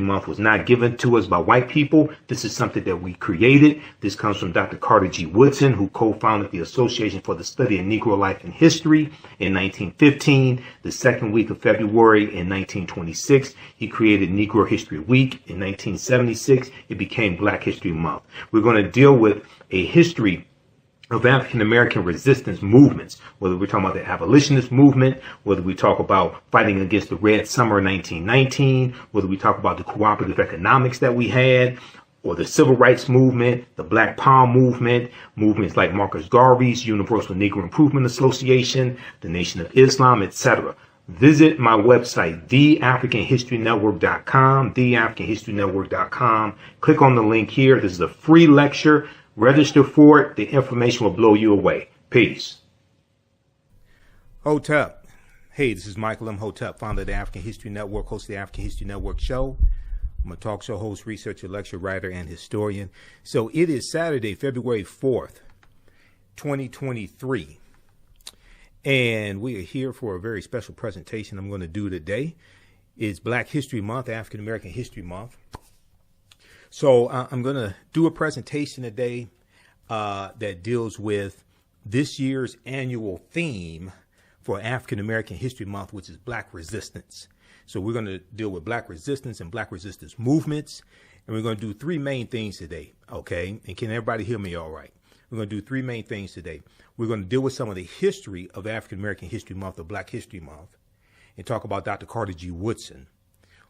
Month was not given to us by white people. This is something that we created. This comes from Dr. Carter G. Woodson, who co-founded the Association for the Study of Negro Life and History in 1915. The second week of February in 1926, he created Negro History Week. In 1976, it became Black History Month. We're going to deal with a history of African-American resistance movements, whether we're talking about the abolitionist movement, whether we talk about fighting against the Red Summer of 1919, whether we talk about the cooperative economics that we had, or the civil rights movement, the Black Power movement, movements like Marcus Garvey's Universal Negro Improvement Association, the Nation of Islam, etc. Visit my website, theafricanhistorynetwork.com, theafricanhistorynetwork.com. Click on the link here. This is a free lecture. Register for it. The information will blow you away. Peace. Hotep. Hey, this is Michael Imhotep, founder of the African History Network, host of the African History Network show. I'm a talk show host, researcher, lecturer, writer, and historian. So it is Saturday, February 4th, 2023. And we are here for a very special presentation I'm going to do today. It's Black History Month, African American History Month. So I'm going to do a presentation today that deals with this year's annual theme for African American History Month, which is Black resistance. So we're going to deal with Black resistance and Black resistance movements. And we're going to do three main things today. OK, and can everybody hear me all right? We're going to do three main things today. We're going to deal with some of the history of African American History Month, or Black History Month, and talk about Dr. Carter G. Woodson,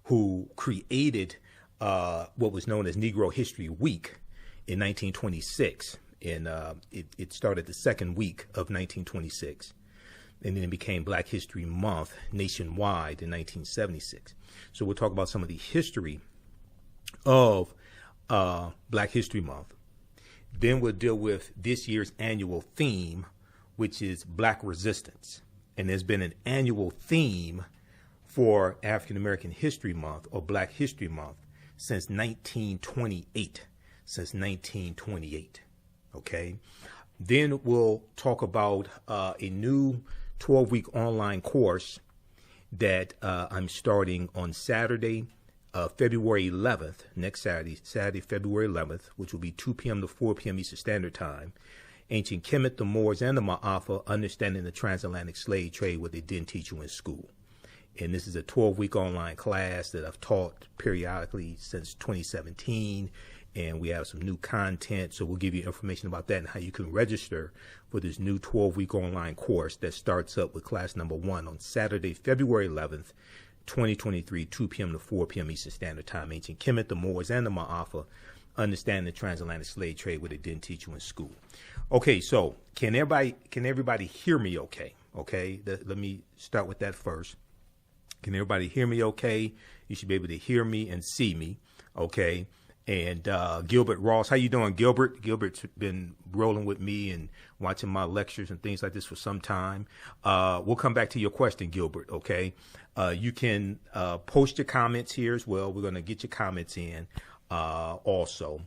who created what was known as Negro History Week in 1926. And it started the second week of 1926. And then it became Black History Month nationwide in 1976. So we'll talk about some of the history of Black History Month. Then we'll deal with this year's annual theme, which is Black resistance. And there's been an annual theme for African American History Month, or Black History Month, since 1928. Since 1928. Okay. Then we'll talk about a new 12-week online course that I'm starting on Saturday, February 11th, next Saturday, February 11th, which will be 2 p.m. to 4 p.m. Eastern Standard Time. Ancient Kemet, the Moors and The Maafa, Understanding the Transatlantic Slave Trade, what they didn't teach you in school. And this is a 12-week online class that I've taught periodically since 2017. And we have some new content. So we'll give you information about that and how you can register for this new 12-week online course that starts up with class number 1 on Saturday, February 11th, 2023, 2 p.m. to 4 p.m. Eastern Standard Time. Ancient Kemet, the Moors and The Maafa, Understand the Transatlantic Slave Trade, what they didn't teach you in school. Okay, so can everybody hear me okay? Okay, let me start with that first. Can everybody hear me okay? You should be able to hear me and see me, okay? And Gilbert Ross, how you doing, Gilbert? Gilbert's been rolling with me and watching my lectures and things like this for some time. We'll come back to your question, Gilbert, okay? You can post your comments here as well. We're going to get your comments in also.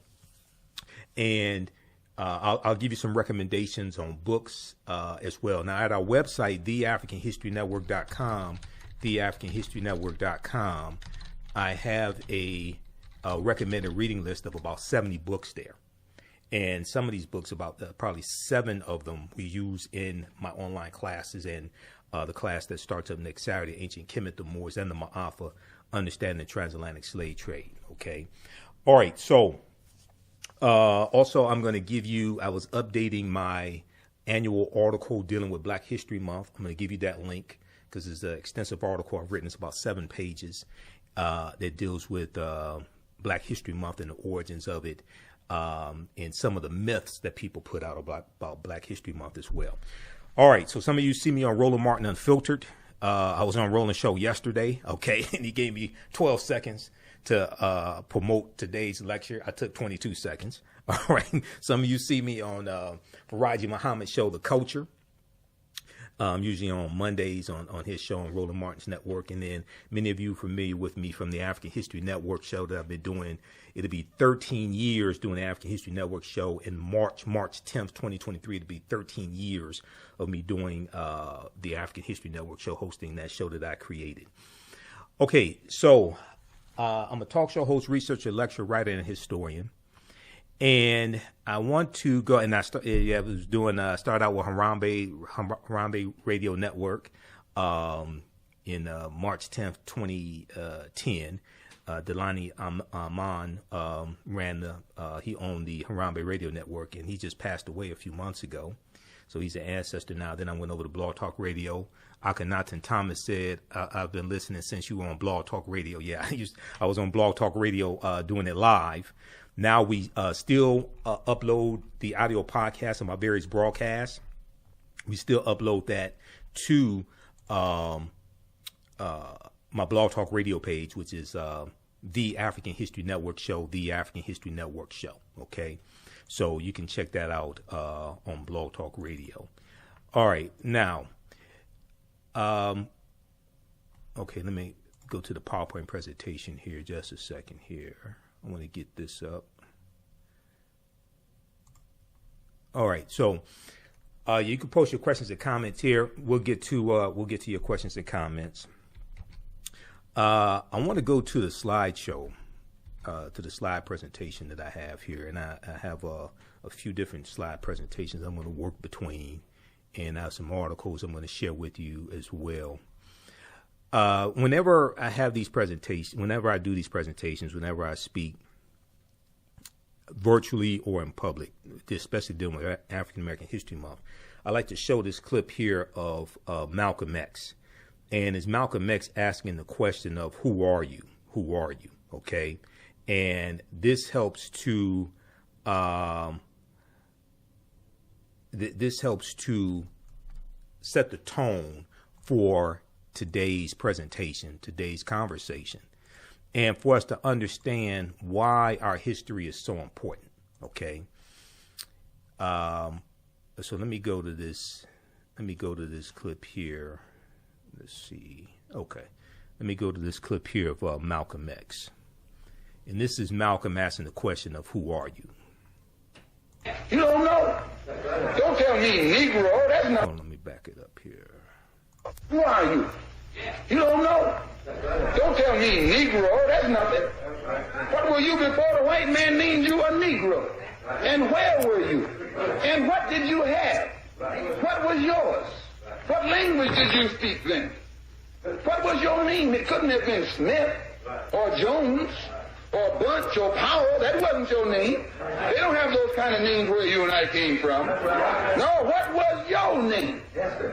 And I'll give you some recommendations on books as well. Now, at our website, theafricanhistorynetwork.com, theafricanhistorynetwork.com, I have a recommended reading list of about 70 books there. And some of these books, about probably 7 of them, we use in my online classes, and the class that starts up next Saturday, Ancient Kemet, the Moors and The Maafa, Understanding the Transatlantic Slave Trade. Okay. All right. So also, I'm going to give you, I was updating my annual article dealing with Black History Month. I'm going to give you that link because it's an extensive article I've written. It's about 7 pages that deals with Black History Month and the origins of it, and some of the myths that people put out about Black History Month as well. All right, so some of you see me on Roland Martin Unfiltered. I was on Roland's show yesterday, okay, and he gave me 12 seconds to promote today's lecture. I took 22 seconds. All right, some of you see me on Faraji Muhammad's show, The Culture. Usually on Mondays on his show on Roland Martin's network. And then many of you familiar with me from the African History Network show that I've been doing. It'll be 13 years doing the African History Network show in March 10th, 2023. It'll be 13 years of me doing the African History Network show, hosting that show that I created. Okay, so I'm a talk show host, researcher, lecturer, writer, and historian. And I want to go, and I started out with Harambe Radio Network in March 10th, 2010. Delani Aman he owned the Harambe Radio Network, and he just passed away a few months ago. So he's an ancestor now. Then I went over to Blog Talk Radio. Akhenaten Thomas said, I've been listening since you were on Blog Talk Radio. Yeah, I was on Blog Talk Radio doing it live. Now we still upload the audio podcast of my various broadcasts. We still upload that to my Blog Talk Radio page, which is The African History Network Show, The African History Network Show. Okay, so you can check that out on Blog Talk Radio. All right, now, okay, let me go to the PowerPoint presentation here just a second here. I want to get this up. All right, so you can post your questions and comments here. We'll get to your questions and comments. I want to go to the slideshow, to the slide presentation that I have here, and I have a few different slide presentations I'm going to work between, and I have some articles I'm going to share with you as well. Whenever I have these presentations, whenever I do these presentations, whenever I speak, virtually or in public, especially dealing with African American History Month, I like to show this clip here of Malcolm X. And it's Malcolm X asking the question of who are you? Who are you? Okay. And this helps to set the tone for today's presentation, today's conversation, and for us to understand why our history is so important. Okay. So let me go to this clip here. Let's see. Okay. Let me go to this clip here of Malcolm X. And this is Malcolm asking the question of who are you? You don't know. Don't tell me Negro. That's not. Oh, let me back it up here. Who are you? You don't know. Don't tell me Negro. That's nothing. What were you before the white man named you a Negro? And where were you? And what did you have? What was yours? What language did you speak then? What was your name? It couldn't have been Smith or Jones or Bunch or Powell. That wasn't your name. They don't have those kind of names where you and I came from. No, what was your name?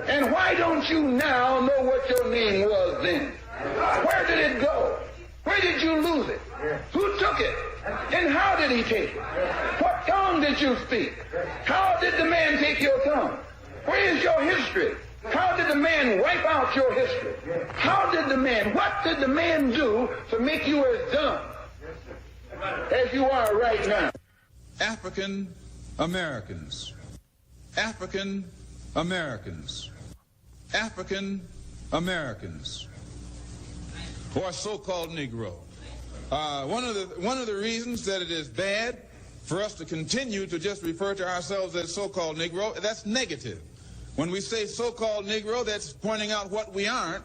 And why don't you now know what your name was then? Where did it go? Where did you lose it? Who took it? And how did he take it? What tongue did you speak? How did the man take your tongue? Where is your history? How did the man wipe out your history? What did the man do to make you as dumb as you are right now? African Americans. African Americans. African Americans. Or so-called Negro. One of the reasons that it is bad for us to continue to just refer to ourselves as so-called Negro, that's negative. When we say so-called Negro, that's pointing out what we aren't,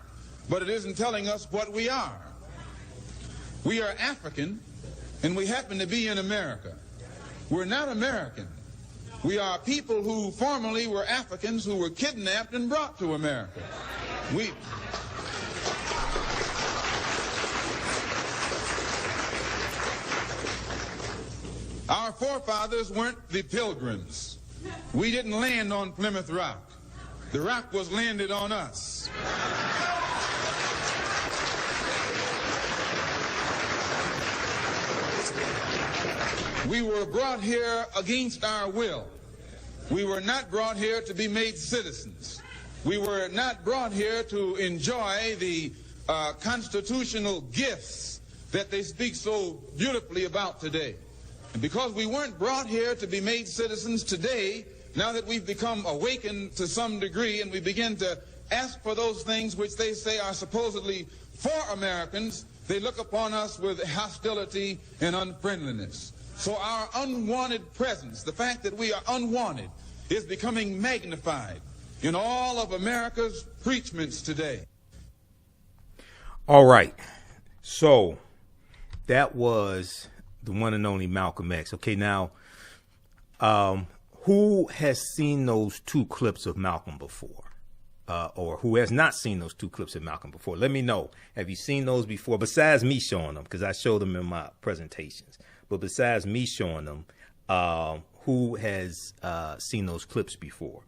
but it isn't telling us what we are. We are African, and we happen to be in America. We're not American. We are people who formerly were Africans who were kidnapped and brought to America. Our forefathers weren't the Pilgrims. We didn't land on Plymouth Rock. The rock was landed on us. We were brought here against our will. We were not brought here to be made citizens. We were not brought here to enjoy the constitutional gifts that they speak so beautifully about today. And because we weren't brought here to be made citizens today, now that we've become awakened to some degree and we begin to ask for those things which they say are supposedly for Americans, they look upon us with hostility and unfriendliness. So our unwanted presence, the fact that we are unwanted, is becoming magnified in all of America's preachments today. All right. So that was the one and only Malcolm X. Okay, now, who has seen those two clips of Malcolm before? Or who has not seen those two clips of Malcolm before? Let me know. Have you seen those before? Besides me showing them, because I showed them in my presentations. But besides me showing them, who has seen those clips before?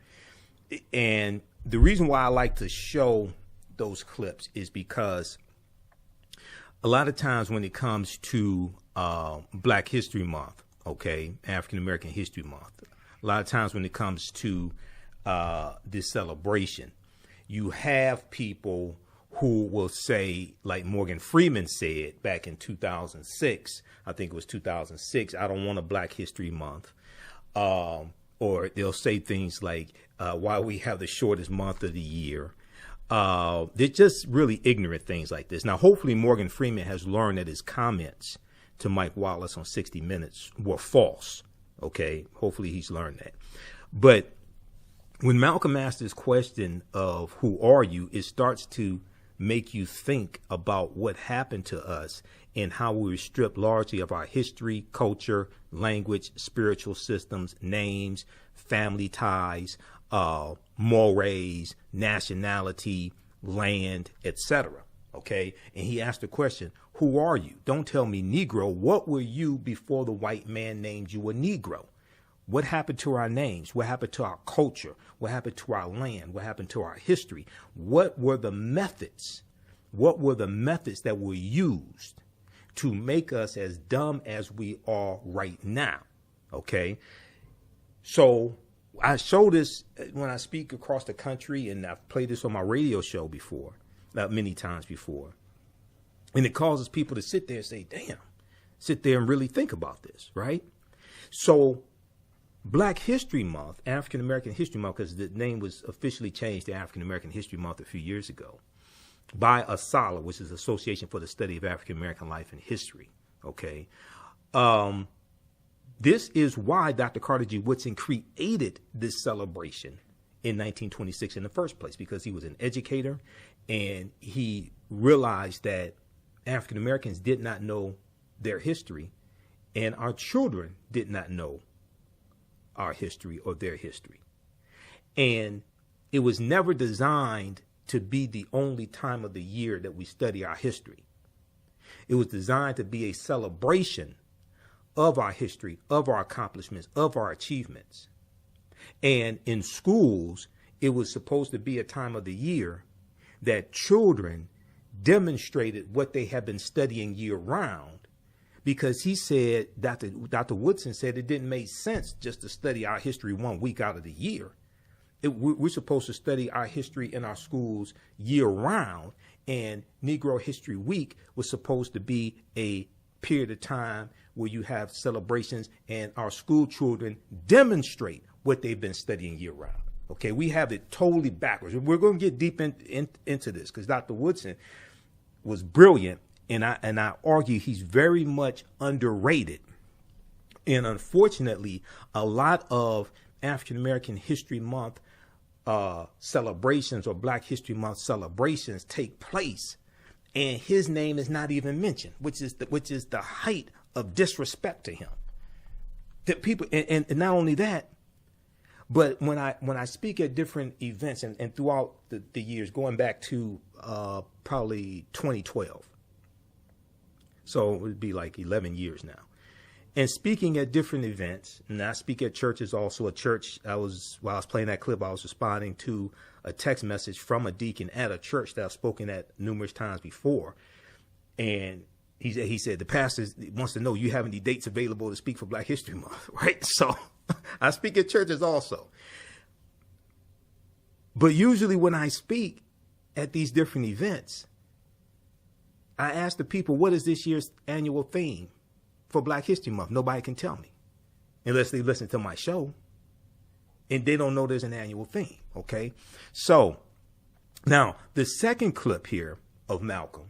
And the reason why I like to show those clips is because a lot of times when it comes to Black History Month, okay, African American History Month, a lot of times when it comes to this celebration, you have people who will say, like Morgan Freeman said back in 2006, I think it was 2006, I don't want a Black History Month. Or they'll say things like, why we have the shortest month of the year. They're just really ignorant things like this. Now, hopefully Morgan Freeman has learned that his comments to Mike Wallace on 60 Minutes were false. Okay, hopefully he's learned that. But when Malcolm asked this question of who are you, it starts to make you think about what happened to us and how we were stripped largely of our history, culture, language, spiritual systems, names, family ties, mores, nationality, land, etc. Okay. And he asked the question, who are you? Don't tell me Negro. What were you before the white man named you a Negro? What happened to our names? What happened to our culture? What happened to our land? What happened to our history? What were the methods? What were the methods that were used to make us as dumb as we are right now? Okay. So I show this when I speak across the country, and I've played this on my radio show before, many times before. And it causes people to sit there and say, damn, sit there and really think about this, right? So Black History Month, African American History Month, because the name was officially changed to African American History Month a few years ago by ASALH, which is Association for the Study of African American Life and History. Okay. This is why Dr. Carter G. Woodson created this celebration in 1926 in the first place, because he was an educator and he realized that African Americans did not know their history and our children did not know our history or their history. And it was never designed to be the only time of the year that we study our history. It was designed to be a celebration of our history, of our accomplishments, of our achievements. And in schools, it was supposed to be a time of the year that children demonstrated what they had been studying year round, because he said, Dr. Woodson said it didn't make sense just to study our history 1 week out of the year. We're supposed to study our history in our schools year round, and Negro History Week was supposed to be a period of time where you have celebrations and our school children demonstrate what they've been studying year round. Okay, we have it totally backwards. We're going to get deep into this because Dr. Woodson was brilliant, and I argue he's very much underrated. And unfortunately, a lot of African American History Month celebrations or Black History Month celebrations take place, and his name is not even mentioned, which is the height of disrespect to him. That people, and not only that, but when I speak at different events and throughout the years, going back to probably 2012, so it would be like 11 years now. And speaking at different events, and I speak at churches also. A church, while I was playing that clip, I was responding to a text message from a deacon at a church that I've spoken at numerous times before. And he said, the pastor wants to know, you have any dates available to speak for Black History Month, right? So I speak at churches also. But usually when I speak at these different events, I ask the people, what is this year's annual theme for Black History Month? Nobody can tell me unless they listen to my show, and they don't know there's an annual theme. Okay. So now the second clip here of Malcolm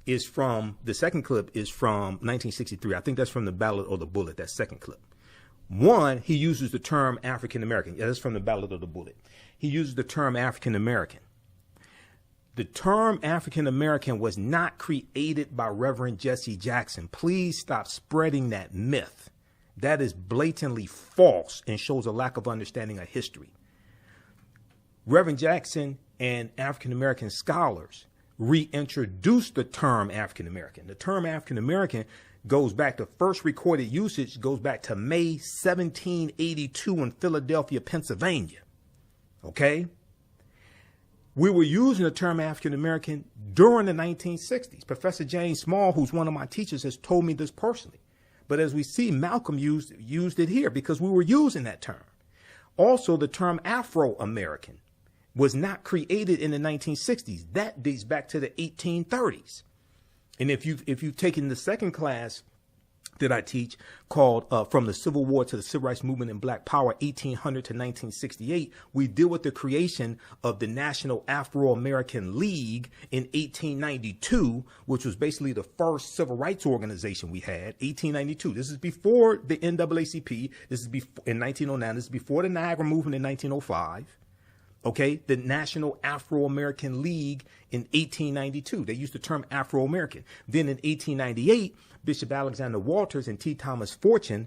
is from 1963. I think that's from the Ballad of the Bullet, that second clip. One, he uses the term African American. Yeah, that's from the Ballad of the Bullet. He uses the term African American. The term African American was not created by Reverend Jesse Jackson. Please stop spreading that myth. That is blatantly false and shows a lack of understanding of history. Reverend Jackson and African American scholars reintroduced the term African American. The term African American goes back to first recorded usage, goes back to May 1782 in Philadelphia, Pennsylvania. Okay? We were using the term African American during the 1960s. Professor James Small, who's one of my teachers, has told me this personally. But as we see, Malcolm used it here because we were using that term. Also, the term Afro-American was not created in the 1960s. That dates back to the 1830s. And if you've taken the second class that I teach called From the Civil War to the Civil Rights Movement and Black Power, 1800 to 1968, we deal with the creation of the National Afro-American League in 1892, which was basically the first civil rights organization we had, 1892. This is before the NAACP. This is in 1909. This is before the Niagara Movement in 1905. Okay, the National Afro-American League in 1892. They used the term Afro-American. Then in 1898, Bishop Alexander Walters and T. Thomas Fortune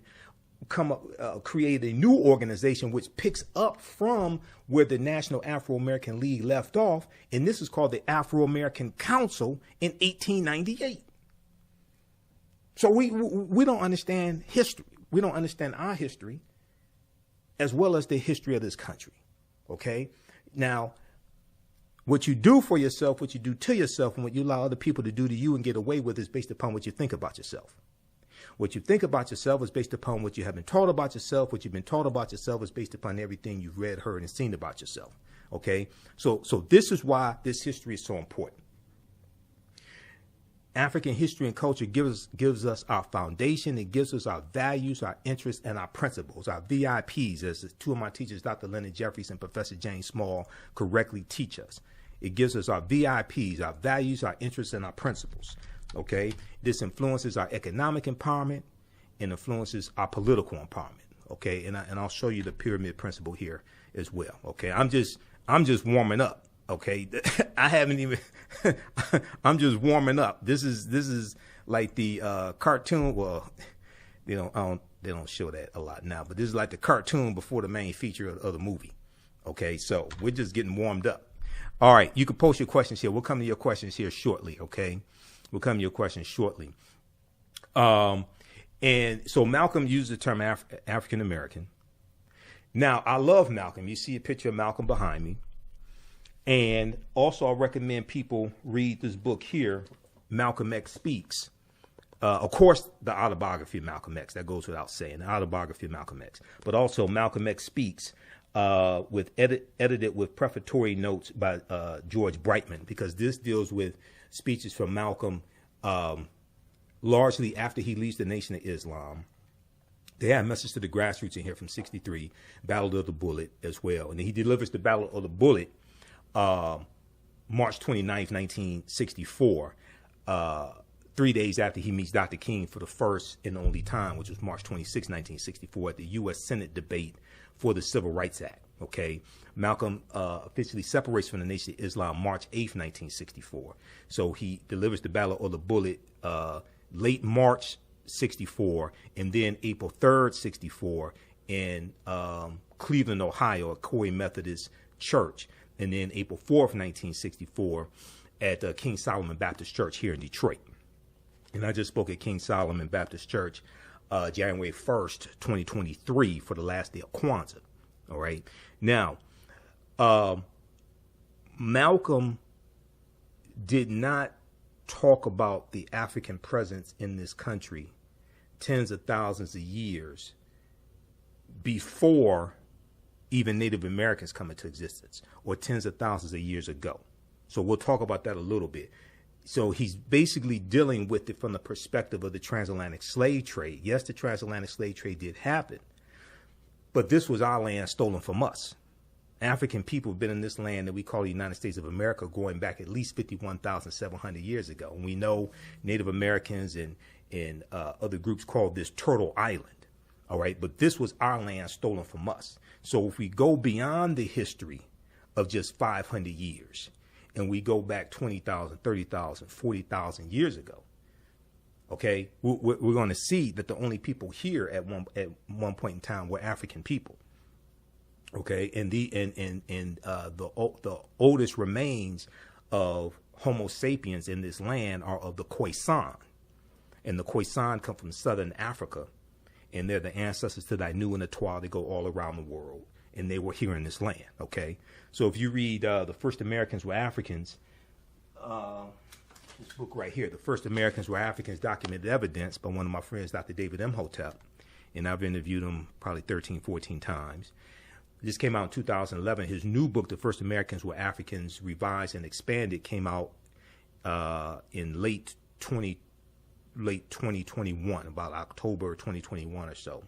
created a new organization which picks up from where the National Afro-American League left off, and this is called the Afro-American Council in 1898. So we don't understand history. We don't understand our history as well as the history of this country. Okay? Now, what you do for yourself, what you do to yourself, and what you allow other people to do to you and get away with is based upon what you think about yourself. What you think about yourself is based upon what you have been taught about yourself. What you've been taught about yourself is based upon everything you've read, heard, and seen about yourself. Okay? So this is why this history is so important. African history and culture gives us our foundation. It gives us our values, our interests, and our principles, our VIPs, as the two of my teachers, Dr. Leonard Jeffries and Professor James Small, correctly teach us. It gives us our VIPs, our values, our interests, and our principles. Okay? This influences our economic empowerment and influences our political empowerment. Okay? And I'll show you the pyramid principle here as well. Okay? I'm just warming up. Okay, I haven't even. I'm just warming up. This is like the cartoon. Well, they don't show that a lot now, but this is like the cartoon before the main feature of the movie. Okay, so we're just getting warmed up. All right, you can post your questions here. We'll come to your questions here shortly. Okay, we'll come to your questions shortly. And so Malcolm used the term African American. Now I love Malcolm. You see a picture of Malcolm behind me. And also, I recommend people read this book here, Malcolm X Speaks. Of course, the autobiography of Malcolm X. That goes without saying, the autobiography of Malcolm X. But also, Malcolm X Speaks, edited with prefatory notes by George Brightman, because this deals with speeches from Malcolm largely after he leaves the Nation of Islam. They have Message to the Grassroots in here from 63, Battle of the Bullet as well. And he delivers the Battle of the Bullet March 29th, 1964, 3 days after he meets Dr. King for the first and only time, which was March 26, 1964, at the U.S. Senate debate for the Civil Rights Act. Okay, Malcolm officially separates from the Nation of Islam March 8th, 1964. So he delivers the Battle of the Bullet late March 64, and then April 3rd, 64, in Cleveland, Ohio, at Corey Methodist Church. And then April 4th, 1964, at King Solomon Baptist Church here in Detroit. And I just spoke at King Solomon Baptist Church January 1st, 2023, for the last day of Kwanzaa. All right. Now, Malcolm did not talk about the African presence in this country tens of thousands of years before even Native Americans come into existence, or tens of thousands of years ago. So we'll talk about that a little bit. So he's basically dealing with it from the perspective of the transatlantic slave trade. Yes, the transatlantic slave trade did happen, but this was our land stolen from us. African people have been in this land that we call the United States of America going back at least 51,700 years ago. And we know Native Americans and other groups called this Turtle Island. All right, but this was our land stolen from us. So if we go beyond the history of just 500 years and we go back 20,000, 30,000, 40,000 years ago, okay, we're going to see that the only people here at one point in time were African people. Okay, and the oldest remains of Homo sapiens in this land are of the Khoisan, and the Khoisan come from southern Africa, and they're the ancestors to the Ainu and the Twa. They go all around the world, and they were here in this land. Okay, so if you read the First Americans Were Africans, this book right here, The First Americans Were Africans, Documented Evidence, by one of my friends, Dr. David Imhotep, and I've interviewed him probably 13, 14 times. This came out in 2011. His new book, The First Americans Were Africans, Revised and Expanded, came out in late 2021, about October 2021 or so.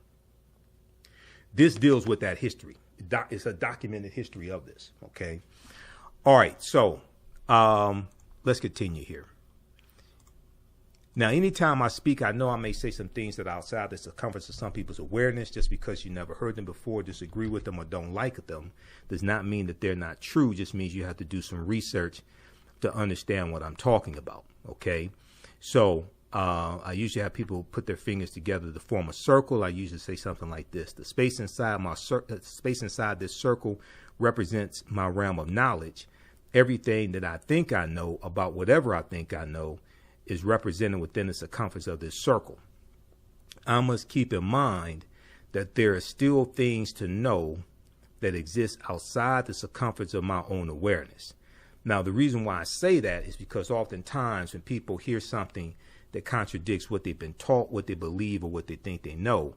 This deals with that history. It's a documented history of this, okay? All right, so let's continue here. Now, anytime I speak, I know I may say some things that are outside the circumference of some people's awareness. Just because you never heard them before, disagree with them, or don't like them does not mean that they're not true. It just means you have to do some research to understand what I'm talking about, okay? So I usually have people put their fingers together to form a circle. I usually say something like this: the space inside this circle represents my realm of knowledge. Everything that I think I know about whatever I think I know is represented within the circumference of this circle. I must keep in mind that there are still things to know that exist outside the circumference of my own awareness. Now, the reason why I say that is because oftentimes when people hear something that contradicts what they've been taught, what they believe, or what they think they know,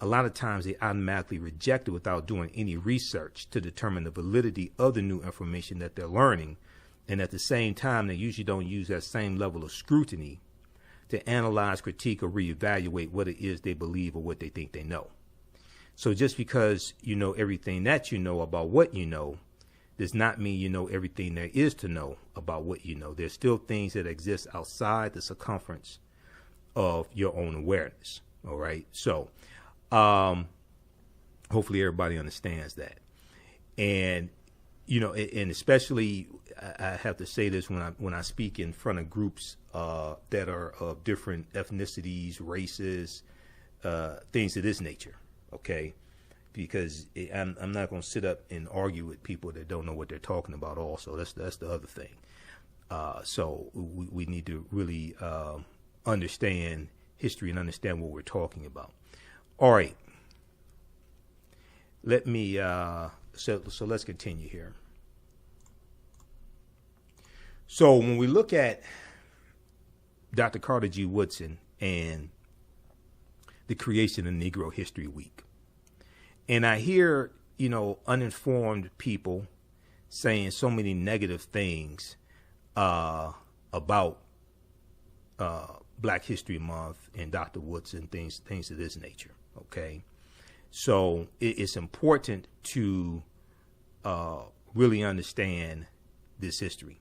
a lot of times they automatically reject it without doing any research to determine the validity of the new information that they're learning. And at the same time, they usually don't use that same level of scrutiny to analyze, critique, or reevaluate what it is they believe or what they think they know. So just because you know everything that you know about what you know does not mean you know everything there is to know about what you know. There's still things that exist outside the circumference of your own awareness. All right. So hopefully everybody understands that. And you know, and especially I have to say this when I speak in front of groups that are of different ethnicities, races, things of this nature. Okay, because I'm not going to sit up and argue with people that don't know what they're talking about. Also, that's the other thing. So we need to really understand history and understand what we're talking about. All right. Let me. So let's continue here. So when we look at Dr. Carter G. Woodson and the creation of Negro History Week, and I hear, you know, uninformed people saying so many negative things about Black History Month and Dr. Woodson, things of this nature. Okay. So it's important to really understand this history.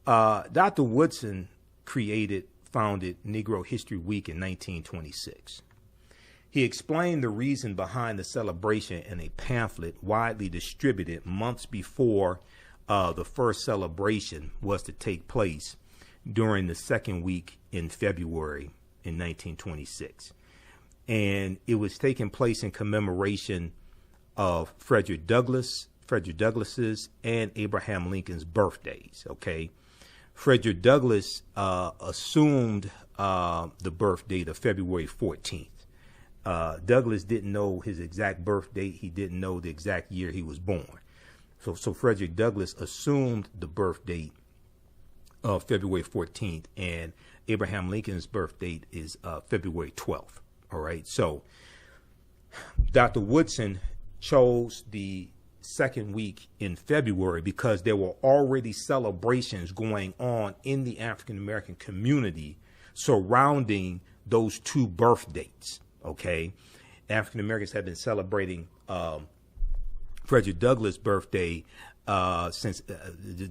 Dr. Woodson founded Negro History Week in 1926. He explained the reason behind the celebration in a pamphlet widely distributed months before the first celebration was to take place during the second week in February in 1926. And it was taking place in commemoration of Frederick Douglass's and Abraham Lincoln's birthdays. Okay, Frederick Douglass assumed the birth date of February 14th. Douglass didn't know his exact birth date. He didn't know the exact year he was born. So Frederick Douglass assumed the birth date of February 14th, and Abraham Lincoln's birth date is February 12th. All right, so Dr. Woodson chose the second week in February because there were already celebrations going on in the African American community surrounding those two birth dates. Okay, African Americans have been celebrating Frederick Douglass' birthday since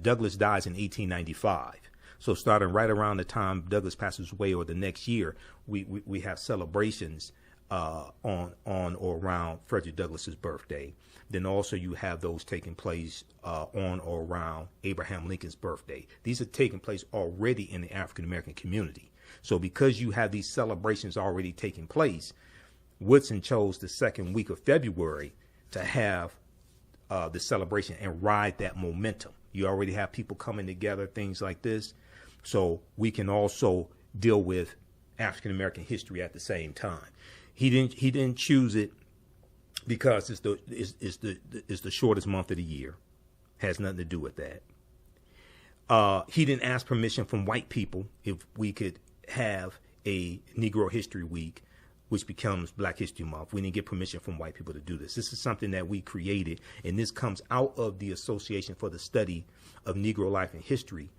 Douglass dies in 1895. So starting right around the time Douglass passes away or the next year, we have celebrations on or around Frederick Douglass's birthday. Then also you have those taking place on or around Abraham Lincoln's birthday. These are taking place already in the African American community. So because you have these celebrations already taking place, Woodson chose the second week of February to have the celebration and ride that momentum. You already have people coming together, things like this. So we can also deal with African American history at the same time. He didn't choose it because it's the shortest month of the year. Has nothing to do with that. He didn't ask permission from white people if we could have a Negro History Week, which becomes Black History Month. We didn't get permission from white people to do this. This is something that we created, and this comes out of the Association for the Study of Negro Life and History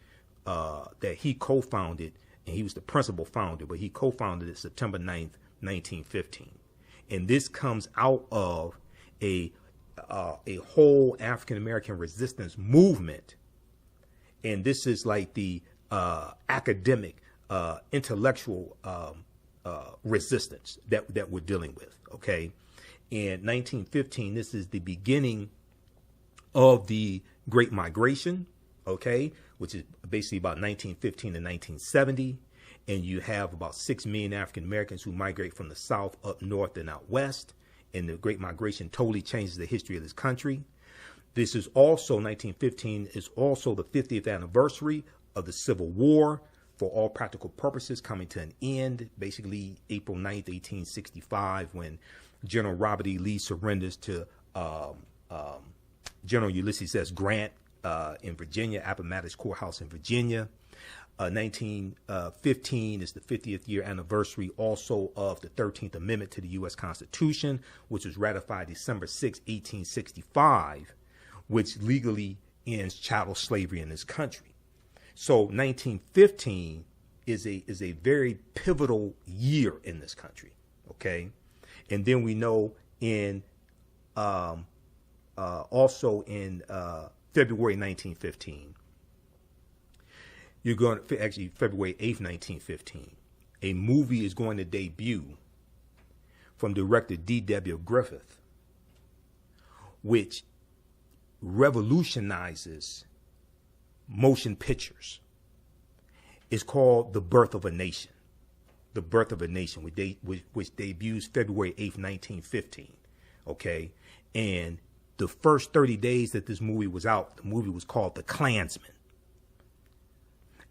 that he co-founded, and he was the principal founder, but he co-founded it September 9th, 1915. And this comes out of a whole African American resistance movement, and this is like the academic, intellectual resistance that we're dealing with. Okay, in 1915, this is the beginning of the Great Migration. Okay, which is basically about 1915 to 1970. And you have about 6 million African Americans who migrate from the South up north and out west. And the Great Migration totally changes the history of this country. This is also, 1915 is also the 50th anniversary of the Civil War, for all practical purposes coming to an end, basically April 9th, 1865, when General Robert E. Lee surrenders to General Ulysses S. Grant in Virginia, Appomattox Courthouse in Virginia. 1915 is the 50th year anniversary also of the 13th Amendment to the U.S. Constitution, which was ratified December 6, 1865, which legally ends chattel slavery in this country. So 1915 is a very pivotal year in this country. Okay, and then we know in also in February 1915. You're going to actually February 8th, 1915. A movie is going to debut from director D.W. Griffith, which revolutionizes motion pictures. It's called The Birth of a Nation. The Birth of a Nation, which debuts February 8th, 1915. Okay, and the first 30 days that this movie was out, the movie was called The Klansman.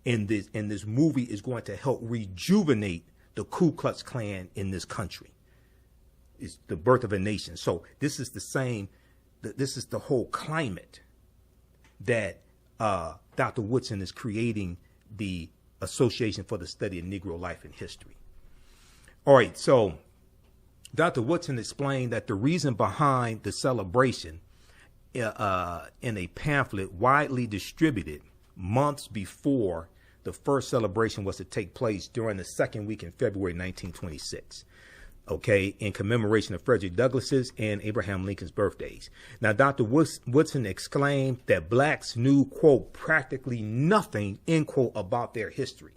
And this movie is going to help rejuvenate the Ku Klux Klan in this country. It's The Birth of a Nation. So this is the same, this is the whole climate that Dr. Woodson is creating the Association for the Study of Negro Life and History. All right, so Dr. Woodson explained that the reason behind the celebration in a pamphlet widely distributed months before the first celebration was to take place during the second week in February 1926, okay, in commemoration of Frederick Douglass's and Abraham Lincoln's birthdays. Now, Dr. Woodson exclaimed that blacks knew, quote, practically nothing, end quote, about their history.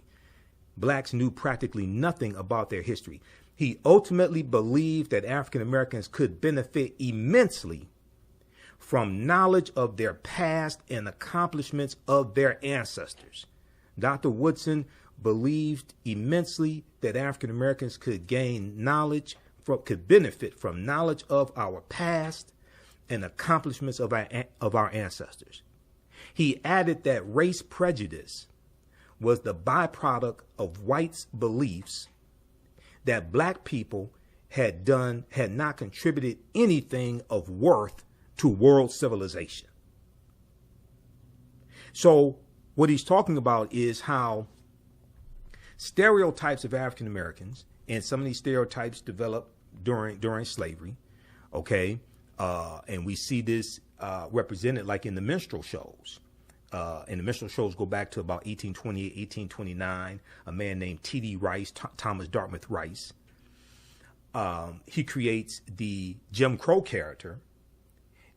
Blacks knew practically nothing about their history. He ultimately believed that African Americans could benefit immensely from knowledge of their past and accomplishments of their ancestors. Dr. Woodson believed immensely that African Americans could gain knowledge, could benefit from knowledge of our past and accomplishments of our ancestors. He added that race prejudice was the byproduct of whites' beliefs that black people had not contributed anything of worth to world civilization. So what he's talking about is how stereotypes of African Americans, and some of these stereotypes developed during slavery, okay, and we see this represented like in the minstrel shows. And the minstrel shows go back to about 1828, 1829. A man named T.D. Rice, Thomas Dartmouth Rice, he creates the Jim Crow character.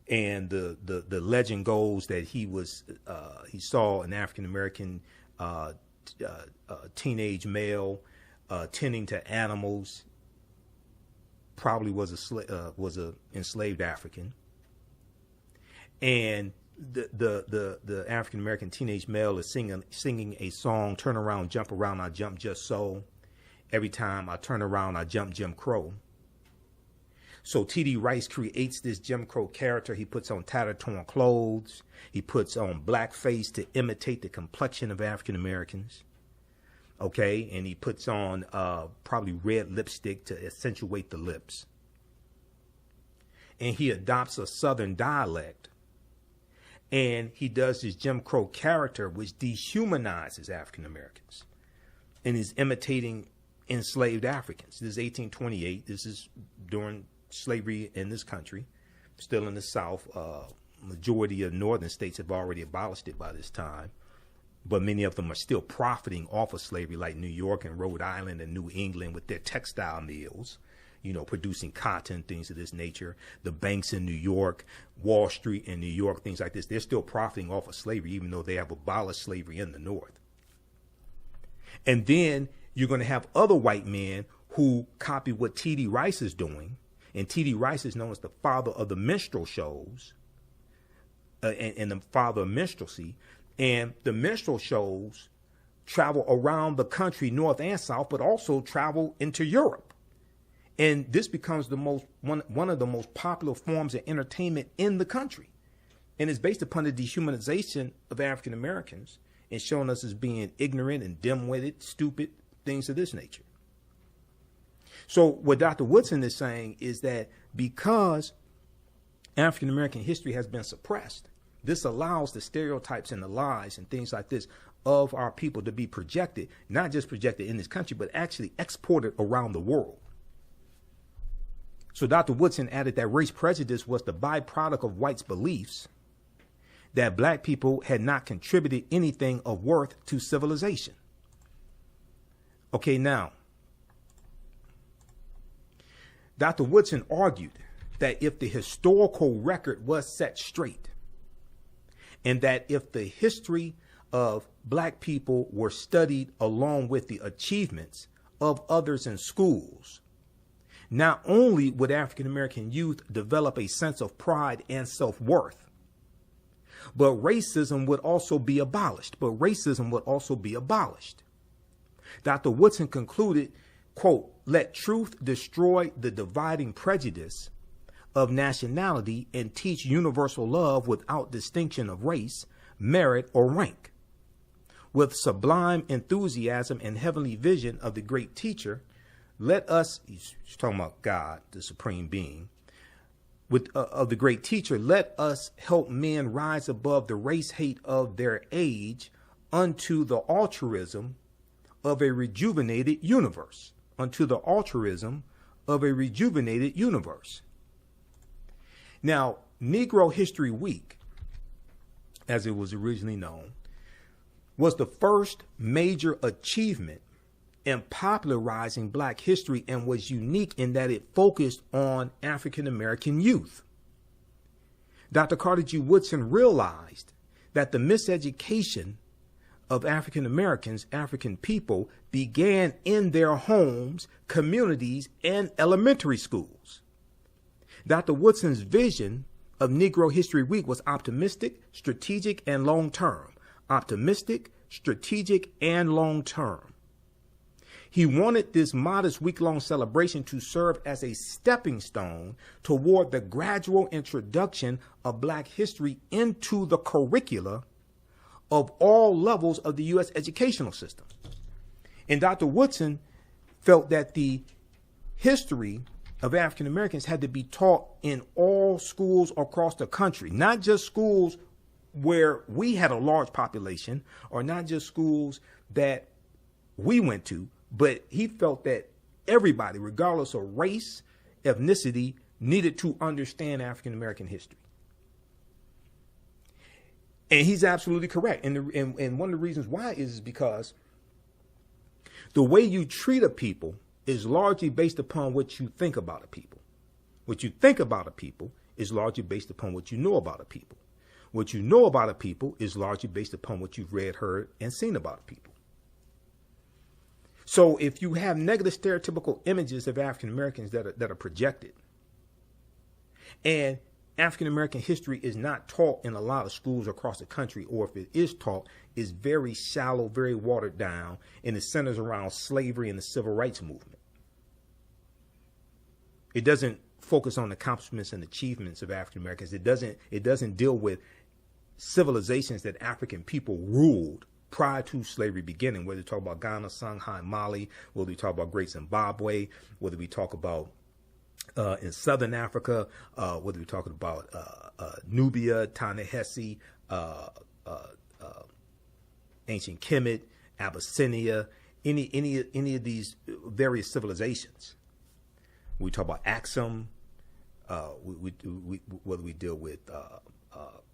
And the legend goes that he saw an African American teenage male tending to animals probably was a enslaved African, and the African American teenage male is singing a song, "Turn around, jump around, I jump just so. Every time I turn around, I jump Jim Crow." So T.D. Rice creates this Jim Crow character. He puts on tattered, torn clothes. He puts on blackface to imitate the complexion of African Americans. Okay, and he puts on probably red lipstick to accentuate the lips. And he adopts a Southern dialect. And he does this Jim Crow character, which dehumanizes African Americans, and is imitating enslaved Africans. This is 1828. This is during slavery in this country, still in the South. Majority of northern states have already abolished it by this time, but many of them are still profiting off of slavery, like New York and Rhode Island and New England with their textile mills, you know, producing cotton, things of this nature. The banks in New York, Wall Street in New York, things like this, they're still profiting off of slavery, even though they have abolished slavery in the North. And then you're going to have other white men who copy what T.D. Rice is doing. And T.D. Rice is known as the father of the minstrel shows and the father of minstrelsy. And the minstrel shows travel around the country, north and south, but also travel into Europe. And this becomes one of the most popular forms of entertainment in the country. And it's based upon the dehumanization of African Americans and showing us as being ignorant and dim-witted, stupid, things of this nature. So what Dr. Woodson is saying is that because African American history has been suppressed, this allows the stereotypes and the lies and things like this of our people to be projected, not just projected in this country, but actually exported around the world. So Dr. Woodson added that race prejudice was the byproduct of whites' beliefs that black people had not contributed anything of worth to civilization. Okay, now, Dr. Woodson argued that if the historical record was set straight, and that if the history of black people were studied along with the achievements of others in schools, not only would African American youth develop a sense of pride and self-worth, but racism would also be abolished. Dr. Woodson concluded, quote, "Let truth destroy the dividing prejudice of nationality and teach universal love without distinction of race, merit, or rank. With sublime enthusiasm and heavenly vision of the great teacher, let us," he's talking about God, the supreme being, of the great teacher, "let us help men rise above the race hate of their age unto the altruism of a rejuvenated universe." Now, Negro History Week, as it was originally known, was the first major achievement in popularizing black history and was unique in that it focused on African American youth. Dr. Carter G. Woodson realized that the miseducation of African Americans, African people, began in their homes, communities, and elementary schools. Dr. Woodson's vision of Negro History Week was optimistic, strategic, and long-term. He wanted this modest week-long celebration to serve as a stepping stone toward the gradual introduction of black history into the curricula of all levels of the U.S. educational system. And Dr. Woodson felt that the history of African Americans had to be taught in all schools across the country, not just schools where we had a large population or not just schools that we went to, but he felt that everybody, regardless of race, ethnicity, needed to understand African American history. And he's absolutely correct. And one of the reasons why is because the way you treat a people is largely based upon what you think about a people. What you think about a people is largely based upon what you know about a people. What you know about a people is largely based upon what you've read, heard, and seen about a people. So if you have negative stereotypical images of African Americans that are projected, and African American history is not taught in a lot of schools across the country, or if it is taught, is very shallow, very watered down, and it centers around slavery and the civil rights movement. It doesn't focus on the accomplishments and achievements of African Americans. It doesn't deal with civilizations that African people ruled prior to slavery beginning, whether we talk about Ghana, Songhai, Mali, whether we talk about Great Zimbabwe, whether we talk about in Southern Africa, whether we're talking about Nubia, Ta-Nehisi, Ancient Kemet, Abyssinia, any of these various civilizations. We talk about Axum, whether we deal with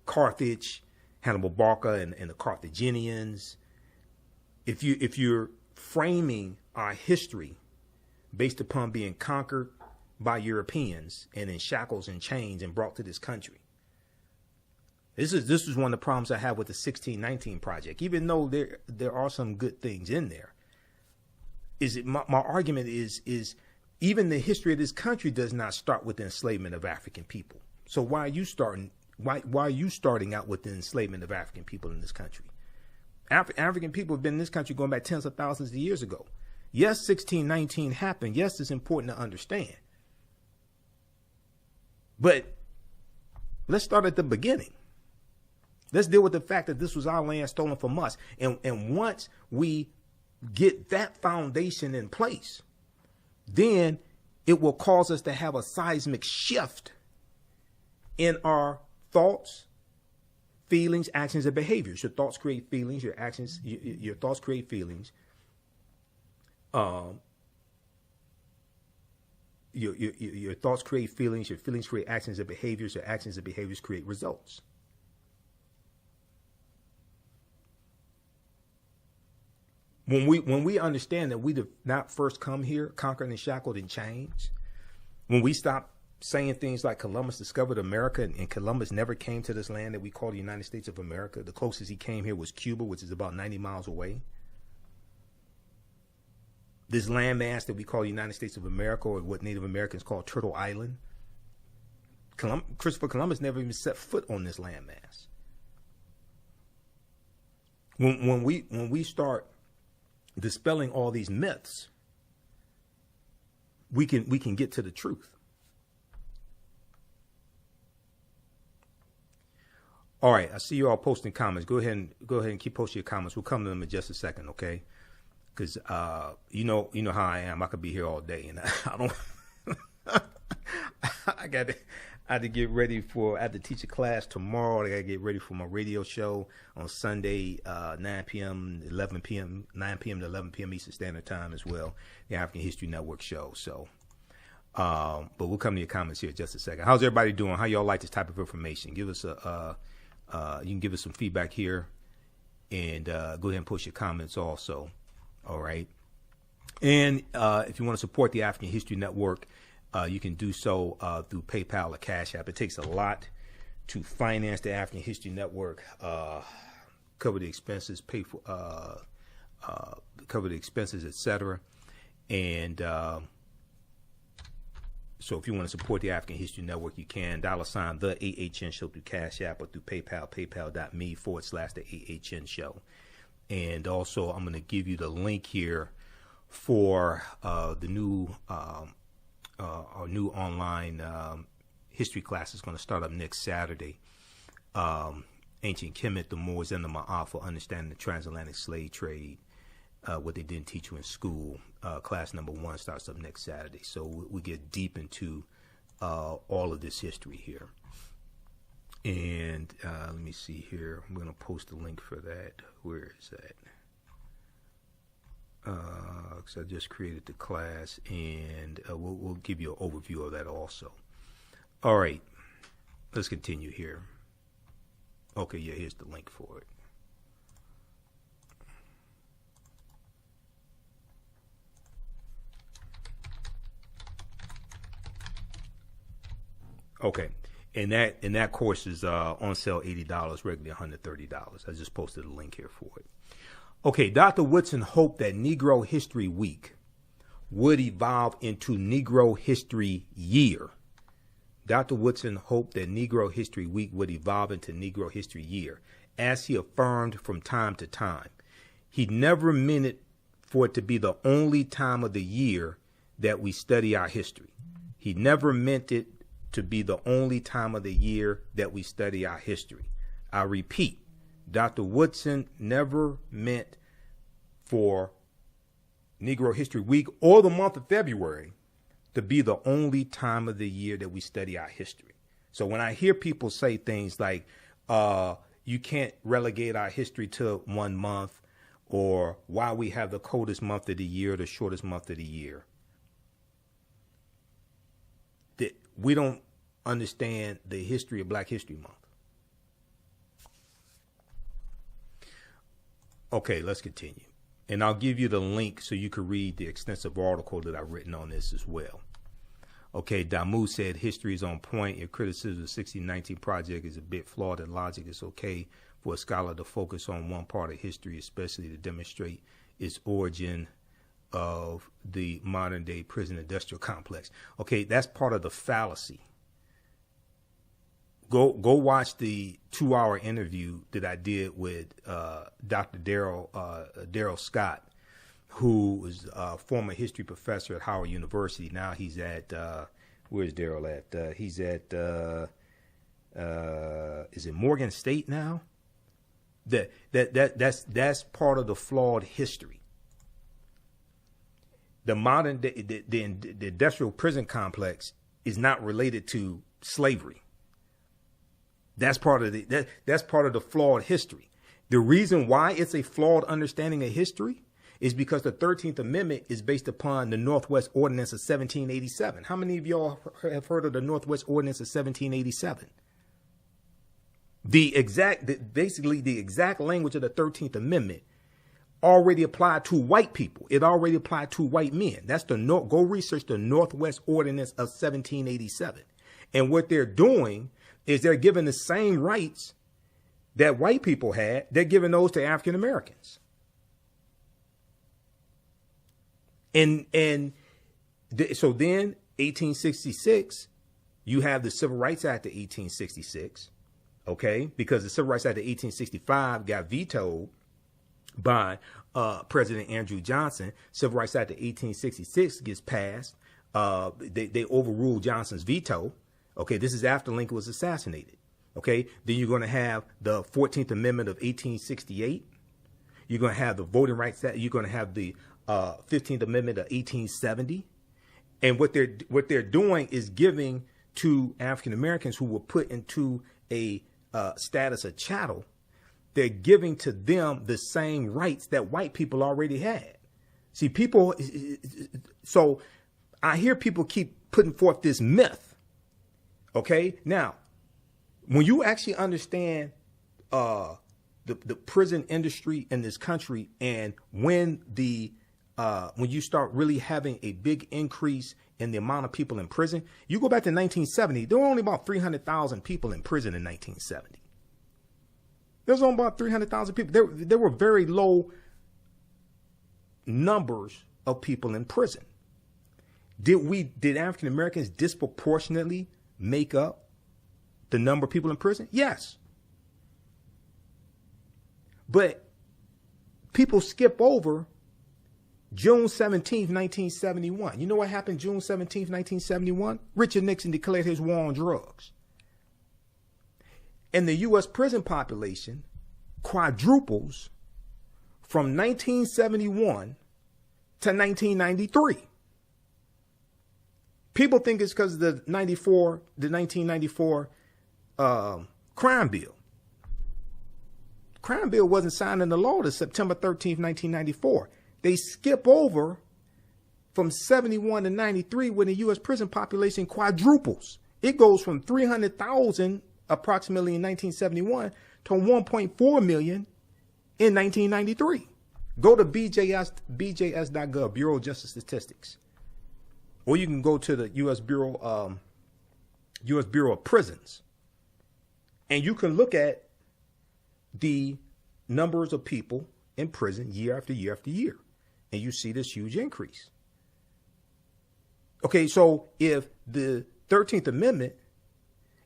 Carthage, Hannibal Barca, and the Carthaginians. If you're framing our history based upon being conquered by Europeans and in shackles and chains and brought to this country, this is one of the problems I have with the 1619 Project. Even though there are some good things in there, my argument is even the history of this country does not start with the enslavement of African people. So why are you starting? Why are you starting out with the enslavement of African people in this country? African people have been in this country going back tens of thousands of years ago. Yes, 1619 happened. Yes, it's important to understand. But let's start at the beginning. Let's deal with the fact that this was our land stolen from us. And once we get that foundation in place, then it will cause us to have a seismic shift in our thoughts, feelings, actions, and behaviors. Your thoughts create feelings, your actions, your thoughts create feelings. Your thoughts create feelings, your feelings create actions and behaviors, your actions and behaviors create results. When we understand that we did not first come here conquered and shackled and chained, when we stop saying things like Columbus discovered America and Columbus never came to this land that we call the United States of America, the closest he came here was Cuba, which is about 90 miles away. This landmass that we call the United States of America, or what Native Americans call Turtle Island, Christopher Columbus never even set foot on this landmass. When we start dispelling all these myths, we can get to the truth. All right, I see you all posting comments. Go ahead and keep posting your comments. We'll come to them in just a second, okay? Because you know how I am. I could be here all day, and I don't. I had to get ready I had to teach a class tomorrow. I got to get ready for my radio show on Sunday, 9 p.m. to 11 p.m. Eastern Standard Time as well. The African History Network show. So, but we'll come to your comments here in just a second. How's everybody doing? How y'all like this type of information? Give us you can give us some feedback here, and go ahead and post your comments also. All right. And if you want to support the African History Network, you can do so through PayPal or Cash App. It takes a lot to finance the African History Network, cover the expenses, pay for cover the expenses, etc. And so if you want to support the African History Network, you can $ the AHN show through Cash App or through PayPal, paypal.me/the AHN show. And also, I'm going to give you the link here for the new our new online history class is going to start up next Saturday. Ancient Kemet, the Moors and The Maafa, Understanding the Transatlantic Slave Trade, what they didn't teach you in school. Class number 1 starts up next Saturday. So we get deep into all of this history here. And let me see here. I'm going to post a link for that. Where is that? Because I just created the class, and we'll give you an overview of that also. All right. Let's continue here. Okay, yeah, here's the link for it. Okay. And that course is on sale $80, regularly $130. I just posted a link here for it. Okay, Dr. Woodson hoped that Negro History Week would evolve into Negro History Year. Dr. Woodson hoped that Negro History Week would evolve into Negro History Year, as he affirmed from time to time. He never meant it for it to be the only time of the year that we study our history. He never meant it to be the only time of the year that we study our history. I repeat, Dr. Woodson never meant for Negro History Week or the month of February to be the only time of the year that we study our history. So when I hear people say things like, you can't relegate our history to 1 month, or why we have the coldest month of the year, the shortest month of the year, that we don't understand the history of Black History Month. Okay, let's continue. And I'll give you the link so you can read the extensive article that I've written on this as well. Okay, Damu said history is on point. Your criticism of the 1619 project is a bit flawed in logic. It's okay for a scholar to focus on one part of history, especially to demonstrate its origin of the modern day prison industrial complex. Okay, that's part of the fallacy. Go watch the 2-hour interview that I did with Dr. Daryl Scott, who is a former history professor at Howard University. Now he's at where's Daryl at? He's at is it Morgan State now? That's part of the flawed history. The modern the industrial prison complex is not related to slavery. That's part of that's part of the flawed history. The reason why it's a flawed understanding of history is because the 13th Amendment is based upon the Northwest Ordinance of 1787. How many of y'all have heard of the Northwest Ordinance of 1787? Basically the exact language of the 13th Amendment already applied to white people. It already applied to white men. That's go research the Northwest Ordinance of 1787. And what they're doing is they're giving the same rights that white people had. They're giving those to African Americans. So then 1866, you have the Civil Rights Act of 1866, okay? Because the Civil Rights Act of 1865 got vetoed by President Andrew Johnson. Civil Rights Act of 1866 gets passed. They overruled Johnson's veto. Okay, this is after Lincoln was assassinated. Okay, then you're going to have the 14th Amendment of 1868. You're going to have the Voting Rights Act. You're going to have the 15th Amendment of 1870. And what they're doing is giving to African Americans who were put into a status of chattel. They're giving to them the same rights that white people already had. See, people. So I hear people keep putting forth this myth. Okay, now, when you actually understand the prison industry in this country, and when you start really having a big increase in the amount of people in prison, you go back to 1970. There were only about 300,000 people in prison in 1970. There was only about 300,000 people. There were very low numbers of people in prison. Did African Americans disproportionately make up the number of people in prison? Yes. But people skip over June 17th, 1971. You know what happened June 17th, 1971? Richard Nixon declared his war on drugs. And the U.S. prison population quadruples from 1971 to 1993. People think it's because of the 1994 crime bill. Crime bill wasn't signed into law until September 13th, 1994. They skip over from 71 to 93 when the U.S. prison population quadruples. It goes from 300,000 approximately in 1971 to 1.4 million in 1993. Go to bjs.gov, Bureau of Justice Statistics. Or you can go to the U.S. Bureau of Prisons, and you can look at the numbers of people in prison year after year after year. And you see this huge increase. Okay, so if the 13th Amendment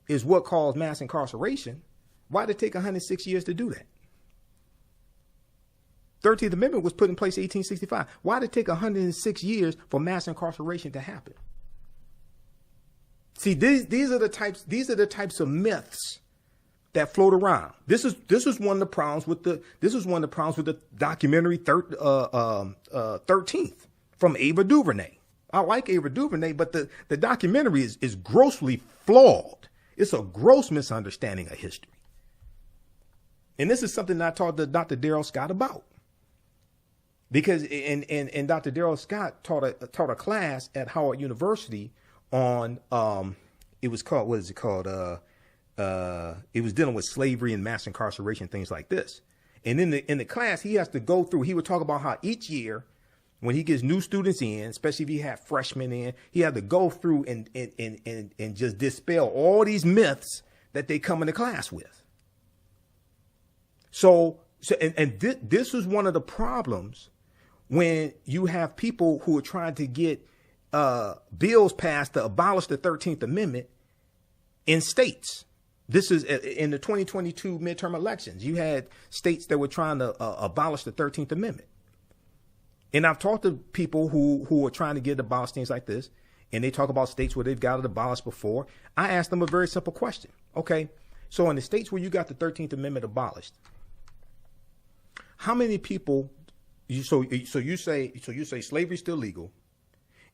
is what caused mass incarceration, why did it take 106 years to do that? 13th Amendment was put in place in 1865. Why did it take 106 years for mass incarceration to happen? See, these are the types of myths that float around. This is one of the problems with the documentary 13th from Ava DuVernay. I like Ava DuVernay, but the documentary is grossly flawed. It's a gross misunderstanding of history. And this is something that I talked to Dr. Darrell Scott about. Because and Dr. Darrell Scott taught a class at Howard University on it was called, what is it called? It was dealing with slavery and mass incarceration, things like this. And in the class, he has to go through, he would talk about how each year when he gets new students in, especially if he had freshmen in, he had to go through and just dispel all these myths that they come into class with. This is one of the problems when you have people who are trying to get bills passed to abolish the 13th Amendment in states. This is in the 2022 midterm elections. You had states that were trying to abolish the 13th Amendment. And I've talked to people who are trying to get abolished, things like this, and they talk about states where they've got it abolished before. I asked them a very simple question. Okay, so in the states where you got the 13th Amendment abolished, how many people? You say slavery is still legal,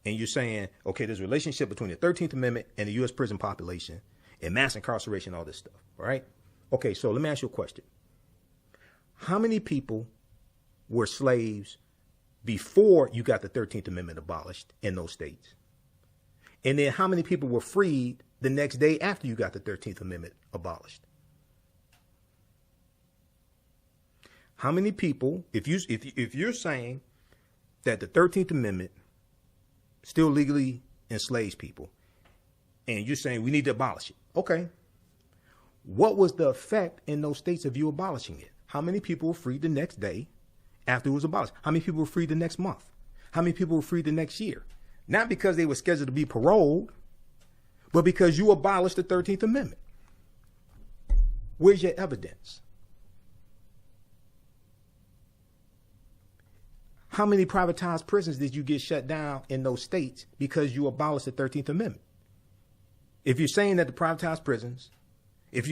and you're saying, okay, there's a relationship between the 13th Amendment and the U.S. prison population and mass incarceration, all this stuff, right? Okay, so let me ask you a question. How many people were slaves before you got the 13th Amendment abolished in those states? And then how many people were freed the next day after you got the 13th Amendment abolished? How many people, if you're saying that the 13th Amendment still legally enslaves people, and you're saying we need to abolish it, okay, what was the effect in those states of you abolishing it? How many people were freed the next day after it was abolished? How many people were freed the next month? How many people were freed the next year? Not because they were scheduled to be paroled, but because you abolished the 13th Amendment. Where's your evidence? How many privatized prisons did you get shut down in those states because you abolished the 13th Amendment? If you're saying that the privatized prisons, if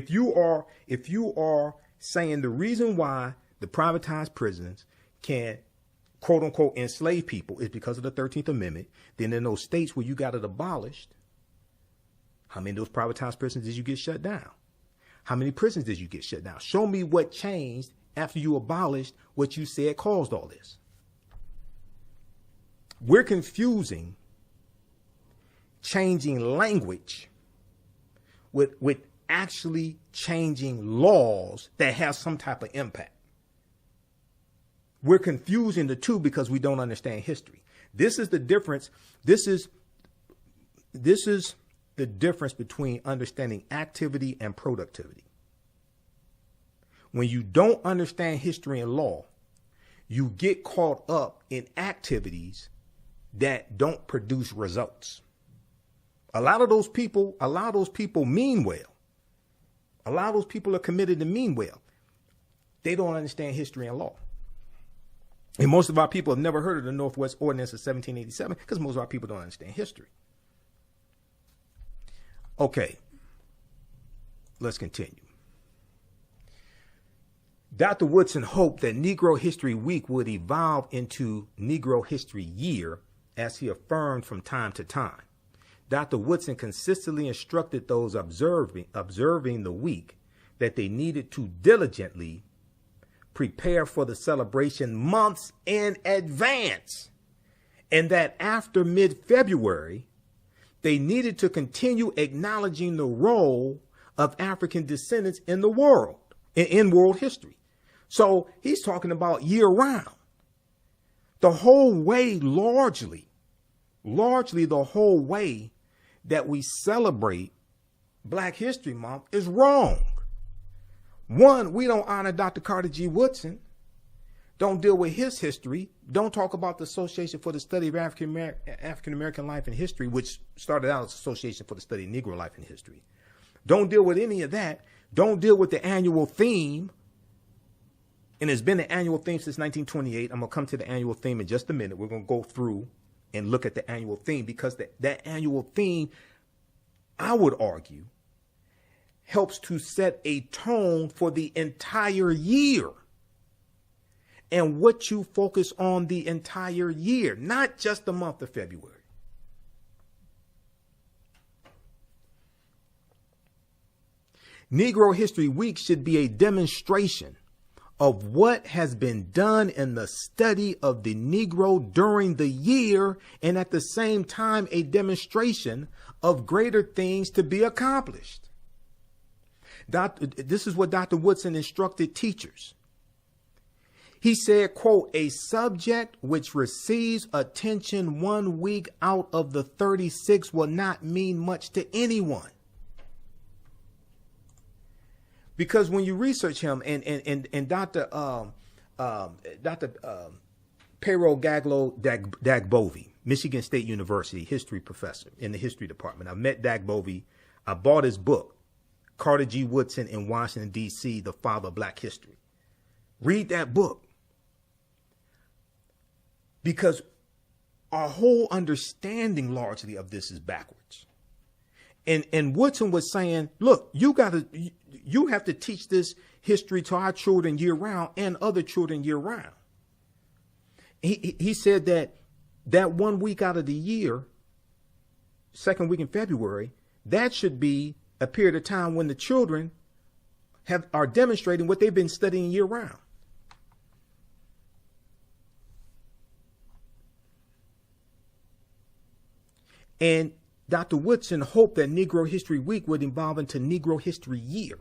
you are saying the reason why the privatized prisons can quote unquote enslave people is because of the 13th Amendment, then in those states where you got it abolished, how many of those privatized prisons did you get shut down? How many prisons did you get shut down? Show me what changed after you abolished what you said caused all this. We're confusing changing language with actually changing laws that have some type of impact. We're confusing the two because we don't understand history. This is the difference. This is the difference between understanding activity and productivity. When you don't understand history and law, you get caught up in activities that don't produce results. A lot of those people mean well. A lot of those people are committed to mean well. They don't understand history and law. And most of our people have never heard of the Northwest Ordinance of 1787 because most of our people don't understand history. Okay, let's continue. Dr. Woodson hoped that Negro History Week would evolve into Negro History Year, as he affirmed from time to time. Dr. Woodson consistently instructed those observing the week that they needed to diligently prepare for the celebration months in advance, and that after mid-February, they needed to continue acknowledging the role of African descendants in the world, in world history. So he's talking about year round. The whole way, largely the whole way that we celebrate Black History Month is wrong. One, we don't honor Dr. Carter G. Woodson. Don't deal with his history. Don't talk about the Association for the Study of African American Life and History, which started out as Association for the Study of Negro Life and History. Don't deal with any of that. Don't deal with the annual theme. And it's been the annual theme since 1928. I'm going to come to the annual theme in just a minute. We're going to go through and look at the annual theme, because that annual theme, I would argue, helps to set a tone for the entire year and what you focus on the entire year, not just the month of February. Negro History Week should be a demonstration of what has been done in the study of the Negro during the year, and at the same time, a demonstration of greater things to be accomplished. This is what Dr. Woodson instructed teachers. He said, quote, a subject which receives attention 1 week out of the 36 will not mean much to anyone. Because when you research him and Dr. Pero Gaglo Dagbovie, Michigan State University history professor in the history department. I met Dagbovie. I bought his book, Carter G. Woodson in Washington, D.C., The Father of Black History. Read that book. Because our whole understanding largely of this is backwards. And Woodson was saying, look, you have to teach this history to our children year round and other children year round. He said that 1 week out of the year, second week in February, that should be a period of time when the children are demonstrating what they've been studying year round. And Dr. Woodson hoped that Negro History Week would evolve into Negro History Year,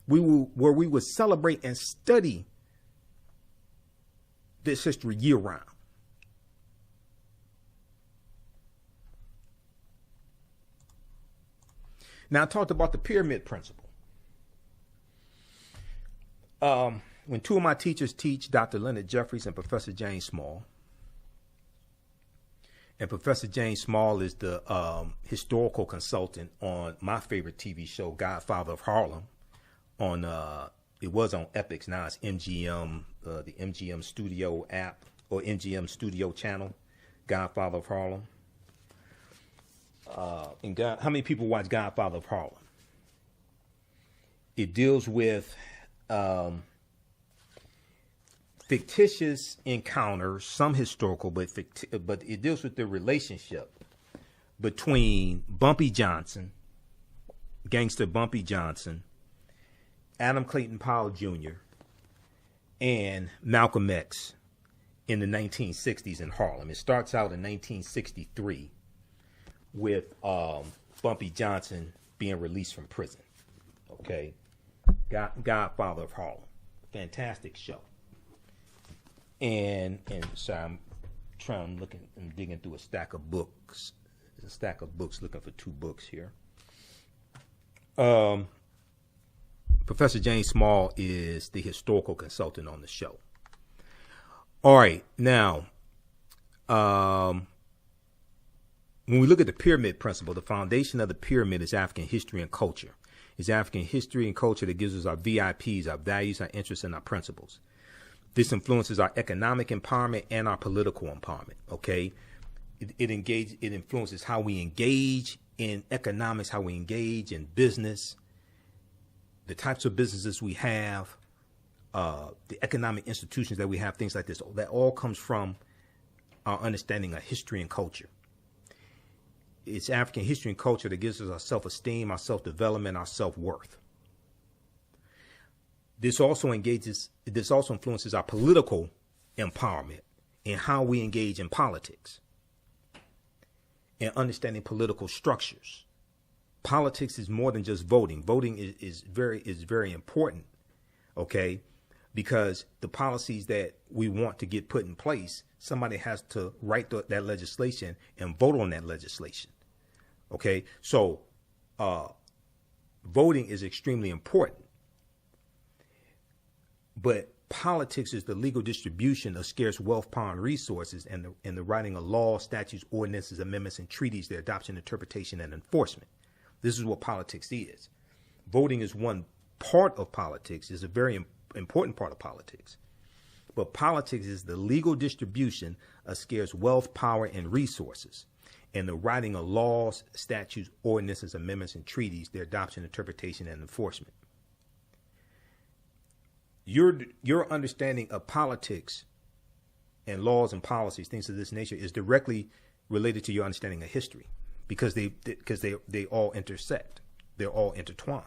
where we would celebrate and study this history year round. Now, I talked about the pyramid principle. When two of my teachers teach, Dr. Leonard Jeffries and Professor James Small, and Professor James Small is the historical consultant on my favorite TV show, Godfather of Harlem. It was on Epix. Now it's MGM, the MGM Studio app or MGM Studio channel, Godfather of Harlem. How many people watch Godfather of Harlem? It deals with fictitious encounters, some historical, but it deals with the relationship between Bumpy Johnson, gangster Bumpy Johnson, Adam Clayton Powell Jr., and Malcolm X in the 1960s in Harlem. It starts out in 1963 with Bumpy Johnson being released from prison. Okay, Godfather of Harlem, fantastic show. And so I'm digging through a stack of books. There's a stack of books, looking for two books here. Professor James Small is the historical consultant on the show. All right, now, when we look at the pyramid principle, the foundation of the pyramid is African history and culture. It's African history and culture that gives us our VIPs, our values, our interests, and our principles. This influences our economic empowerment and our political empowerment. Okay, it influences how we engage in economics, how we engage in business, the types of businesses we have, the economic institutions that we have, things like this. That all comes from our understanding of history and culture. It's African history and culture that gives us our self-esteem, our self-development, our self-worth. This also influences our political empowerment and how we engage in politics and understanding political structures. Politics is more than just voting. Voting is very important, okay? Because the policies that we want to get put in place, somebody has to write that legislation and vote on that legislation, okay? So voting is extremely important. But politics is the legal distribution of scarce wealth, power, and resources, and the writing of laws, statutes, ordinances, amendments, and treaties, their adoption, interpretation, and enforcement. This is what politics is. Voting is one part of politics, is a very important part of politics. But politics is the legal distribution of scarce wealth, power, and resources, and the writing of laws, statutes, ordinances, amendments, and treaties, their adoption, interpretation, and enforcement. Your understanding of politics and laws and policies, things of this nature, is directly related to your understanding of history, because they all intersect. They're all intertwined.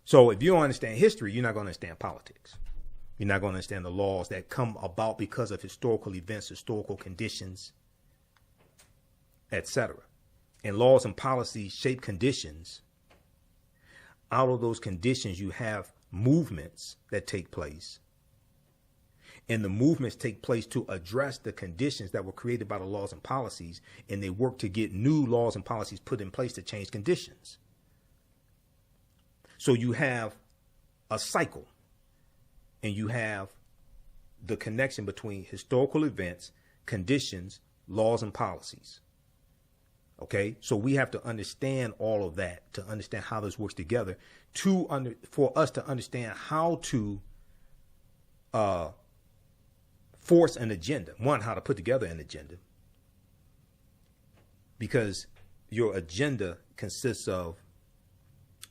So if you don't understand history, you're not going to understand politics. You're not going to understand the laws that come about because of historical events, historical conditions, etc. And laws and policies shape conditions. Out of those conditions, you have movements that take place. And the movements take place to address the conditions that were created by the laws and policies, and they work to get new laws and policies put in place to change conditions. So you have a cycle, and you have the connection between historical events, conditions, laws, and policies. Okay, so we have to understand all of that to understand how this works together, for us to understand how to force an agenda. One, how to put together an agenda, because your agenda consists of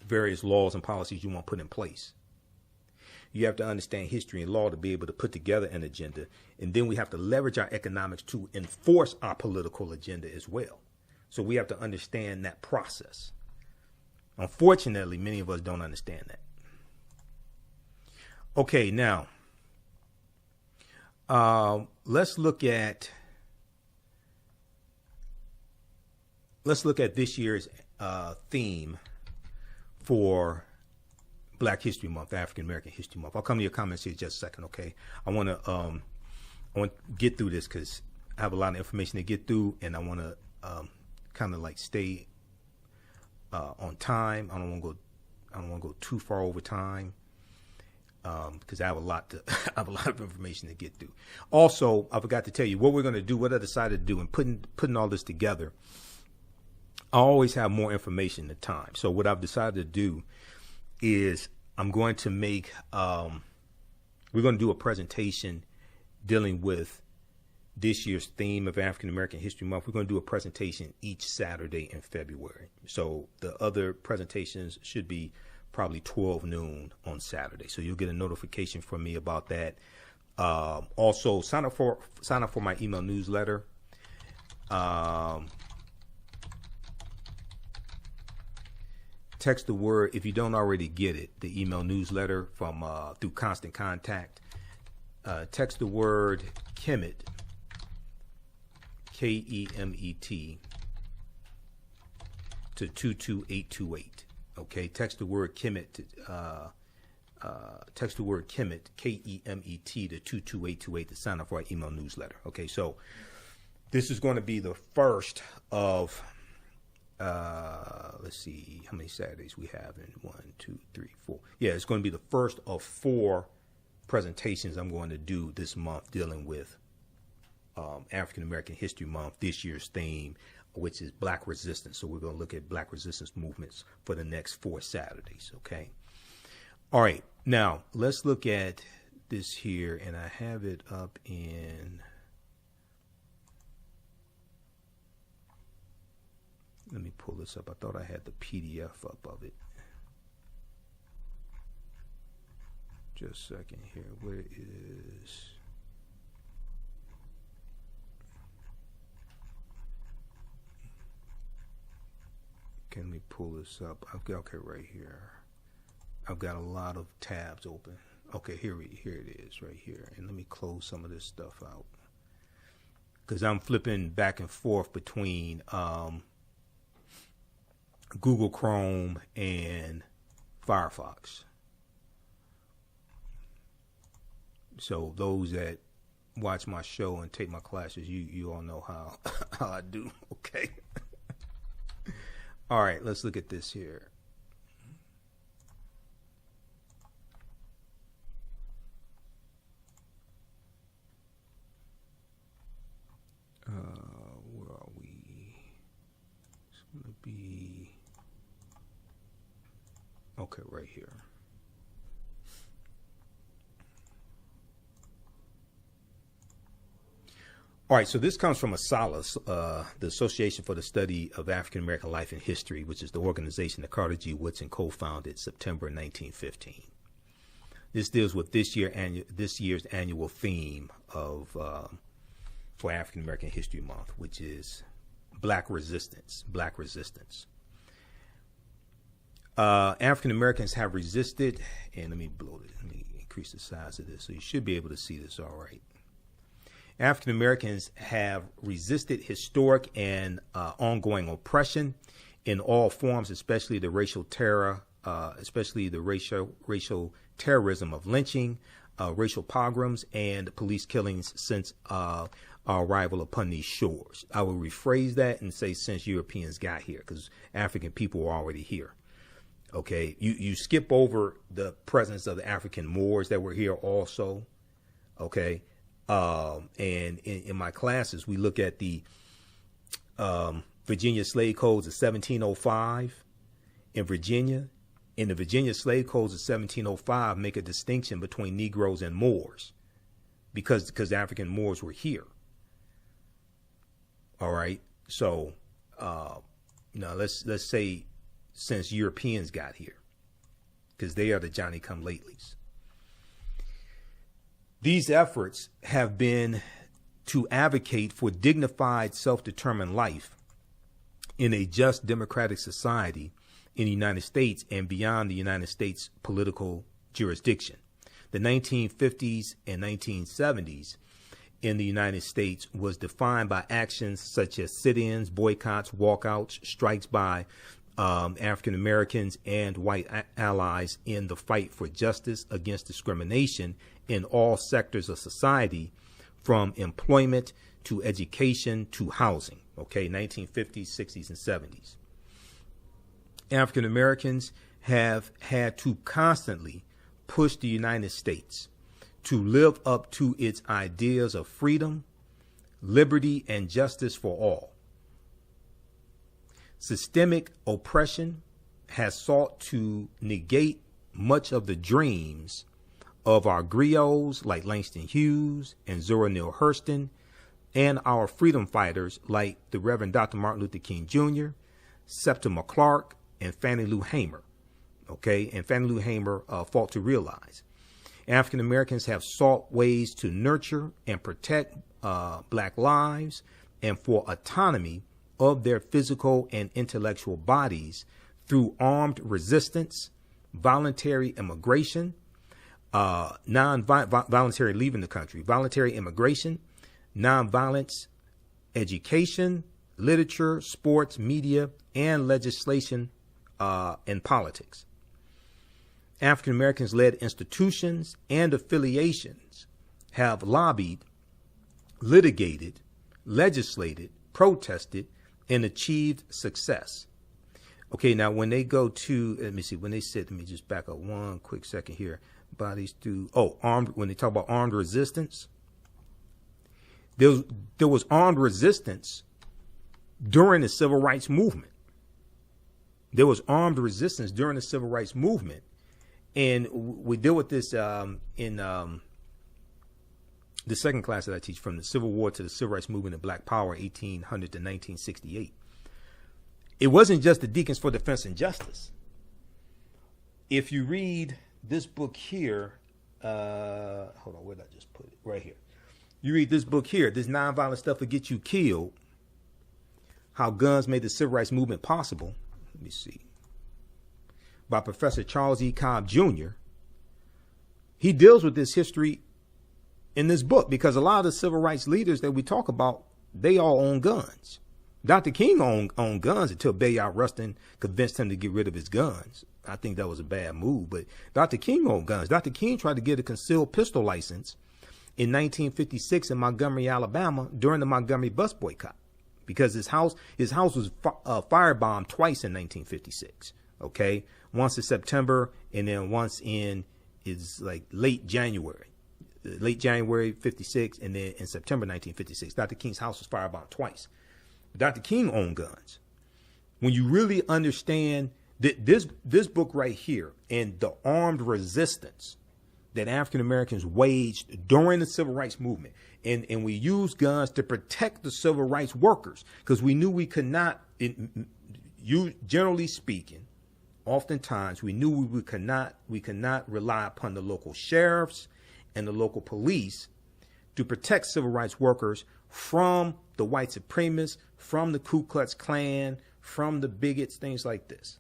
various laws and policies you want put in place. You have to understand history and law to be able to put together an agenda, and then we have to leverage our economics to enforce our political agenda as well. So we have to understand that process. Unfortunately, many of us don't understand that. Okay, now let's look at this year's theme for Black History Month, African American History Month. I'll come to your comments here in just a second, okay? I want to get through this because I have a lot of information to get through, and I want to kind of like stay on time. I don't want to go too far over time because I have a lot of information to get through. Also, I forgot to tell you what we're going to do. What I decided to do in putting all this together, I always have more information than time. So what I've decided to do is I'm going to make we're going to do a presentation dealing with this year's theme of African American History Month. We're going to do a presentation each Saturday in February. So the other presentations should be probably 12 noon on Saturday. So you'll get a notification from me about that. Also, sign up for my email newsletter. Text the word, if you don't already get it, the email newsletter from through Constant Contact. Text the word Kemet, Kemet, to 22828. Okay, text the word Kemet to Kemet, Kemet, to 22828 to sign up for our email newsletter. Okay, so this is going to be the first of let's see how many Saturdays we have in 1, 2, 3, 4. Yeah, it's going to be the first of 4 presentations I'm going to do this month dealing with African American History Month, this year's theme, which is Black Resistance. So we're going to look at Black Resistance movements for the next 4 Saturdays. Okay. All right. Now let's look at this here, and I have it up in. Let me pull this up. I thought I had the PDF up of it. Just a second here. Where is... Can we pull this up? I've got, okay, right here. I've got a lot of tabs open. Okay, here it is right here. And let me close some of this stuff out, because I'm flipping back and forth between Google Chrome and Firefox. So those that watch my show and take my classes, you all know how I do. Okay. All right, let's look at this here. Okay, right here. All right, so this comes from ASALH, the Association for the Study of African American Life and History, which is the organization that Carter G. Woodson co-founded September 1915. This deals with this year's annual theme of for African American History Month, which is Black resistance. Black resistance. African Americans have resisted, and let me increase the size of this so you should be able to see this all right. African Americans have resisted historic and ongoing oppression in all forms, especially the racial terror, especially the racial terrorism of lynching, racial pogroms, and police killings since our arrival upon these shores. I will rephrase that and say since Europeans got here, because African people were already here. Okay, you skip over the presence of the African Moors that were here also. Okay. And in my classes, we look at the Virginia slave codes of 1705 in Virginia. In the Virginia slave codes of 1705 make a distinction between Negroes and Moors because African Moors were here. All right. So, let's say since Europeans got here, because they are the Johnny-come-latelys. These efforts have been to advocate for dignified, self-determined life in a just democratic society in the United States and beyond the United States political jurisdiction. The 1950s and 1970s in the United States was defined by actions such as sit-ins, boycotts, walkouts, strikes by African Americans and white allies in the fight for justice against discrimination in all sectors of society, from employment to education to housing. Okay, 1950s, 60s, and 70s. African Americans have had to constantly push the United States to live up to its ideas of freedom, liberty, and justice for all. Systemic oppression has sought to negate much of the dreams of our griots like Langston Hughes and Zora Neale Hurston, and our freedom fighters like the Reverend Dr. Martin Luther King Jr., Septima Clark, and Fannie Lou Hamer. Okay, and Fannie Lou Hamer fought to realize. African Americans have sought ways to nurture and protect Black lives and for autonomy of their physical and intellectual bodies through armed resistance, voluntary immigration, voluntary leaving the country, voluntary immigration, nonviolence, education, literature, sports, media, and legislation and politics. African Americans led institutions and affiliations have lobbied, litigated, legislated, protested, and achieved success. Okay, now when they go to, let me just back up one quick second here. Bodies through, when they talk about armed resistance, there was armed resistance during the Civil Rights Movement. There was armed resistance during the Civil Rights Movement. And we deal with this in the second class that I teach, from the Civil War to the Civil Rights Movement and Black Power, 1800 to 1968. It wasn't just the Deacons for Defense and Justice. If you read this book here, hold on, where did I just put it? Right here. You read this book here, this Nonviolent Stuff Will Get You Killed, How Guns Made the Civil Rights Movement Possible. Let me see. By Professor Charles E. Cobb Jr. He deals with this history in this book because a lot of the civil rights leaders that we talk about, they all own guns. Dr. King owned guns until Bayard Rustin convinced him to get rid of his guns. I think that was a bad move, but Dr. King owned guns. Dr. King tried to get a concealed pistol license in 1956 in Montgomery, Alabama, during the Montgomery bus boycott, because his house was firebombed twice in 1956. Okay, once in September and then once in late January 56, and then in September 1956. Dr. King's house was firebombed twice. Dr. King owned guns. When you really understand This book right here and the armed resistance that African Americans waged during the civil rights movement. And we used guns to protect the civil rights workers because we knew we could not, generally speaking, oftentimes we knew we could not rely upon the local sheriffs and the local police to protect civil rights workers from the white supremacists, from the Ku Klux Klan, from the bigots, things like this.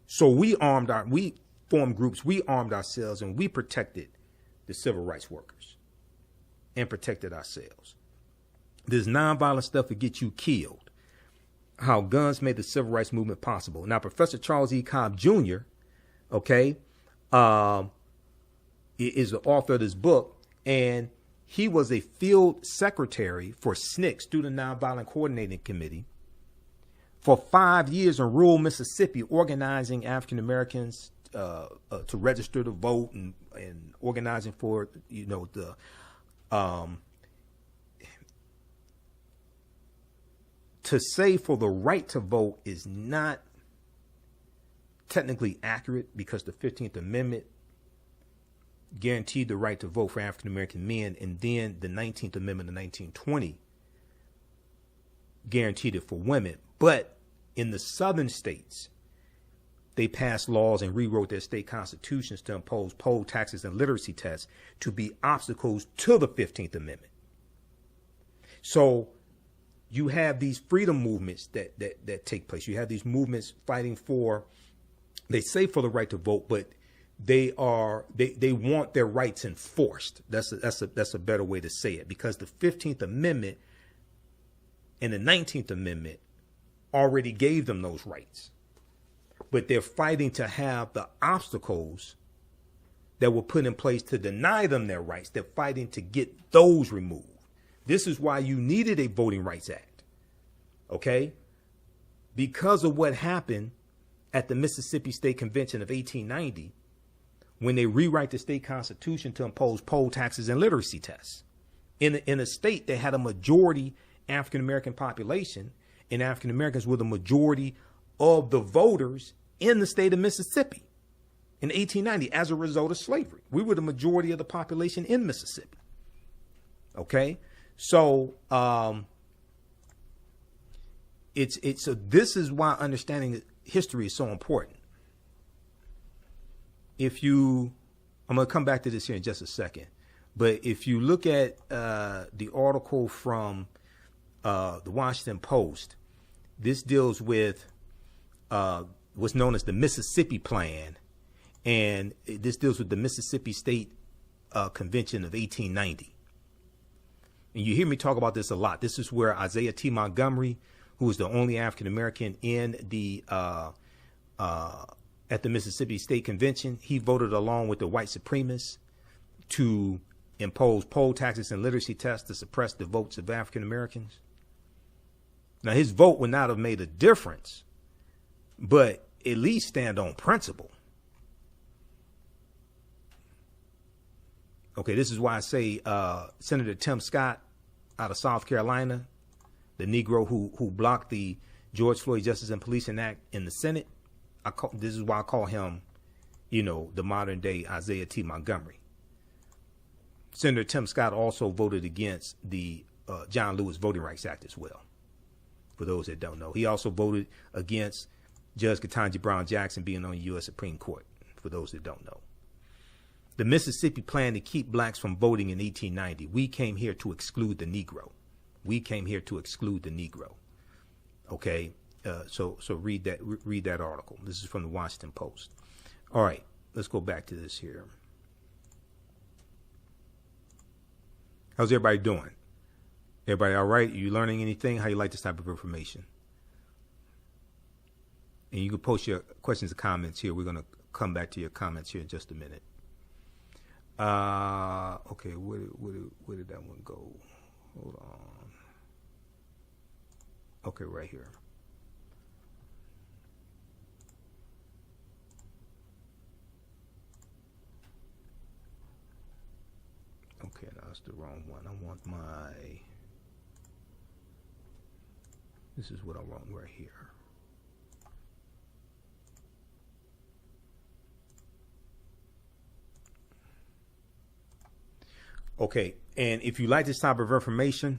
So we formed groups, we armed ourselves, and we protected the civil rights workers and protected ourselves. This nonviolent stuff that gets you killed. How guns made the civil rights movement possible. Now, Professor Charles E. Cobb Jr., is the author of this book, and he was a field secretary for SNCC, Student Nonviolent Coordinating Committee, for 5 years in rural Mississippi, organizing African Americans to register to vote and organizing for, to say for the right to vote is not technically accurate because the 15th Amendment guaranteed the right to vote for African American men, and then the 19th Amendment of 1920 guaranteed it for women. But in the southern states, they passed laws and rewrote their state constitutions to impose poll taxes and literacy tests to be obstacles to the 15th Amendment. So you have these freedom movements that take place. You have these movements fighting for, they say for the right to vote, but they want their rights enforced. That's a better way to say it, because the 15th Amendment and the 19th Amendment already gave them those rights. But they're fighting to have the obstacles that were put in place to deny them their rights. They're fighting to get those removed. This is why you needed a Voting Rights Act, okay? Because of what happened at the Mississippi State Convention of 1890, when they rewrite the state constitution to impose poll taxes and literacy tests. In a state that had a majority African-American population, and African Americans were the majority of the voters in the state of Mississippi in 1890 as a result of slavery. We were the majority of the population in Mississippi. Okay? So so this is why understanding history is so important. I'm going to come back to this here in just a second, but if you look at the article from the Washington Post, this deals with what's known as the Mississippi Plan, and this deals with the Mississippi State Convention of 1890. And you hear me talk about this a lot. This is where Isaiah T. Montgomery, who was the only African American in the at the Mississippi State Convention, he voted along with the white supremacists to impose poll taxes and literacy tests to suppress the votes of African Americans. Now, his vote would not have made a difference, but at least stand on principle. Okay, this is why I say Senator Tim Scott out of South Carolina, the Negro who blocked the George Floyd Justice and Policing Act in the Senate. This is why I call him, the modern day Isaiah T. Montgomery. Senator Tim Scott also voted against the John Lewis Voting Rights Act as well. For those that don't know, he also voted against Judge Ketanji Brown Jackson being on the U.S. Supreme Court. For those that don't know, the Mississippi Plan to keep blacks from voting in 1890. We came here to exclude the Negro. We came here to exclude the Negro. Okay. So read that article. This is from the Washington Post. All right, let's go back to this here. How's everybody doing? Everybody all right? Are you learning anything? How you like this type of information? And you can post your questions and comments here. We're going to come back to your comments here in just a minute. Okay, where did that one go? Hold on. Okay, right here. Okay, no, that's the wrong one. I want this is what I want right here. Okay, and if you like this type of information,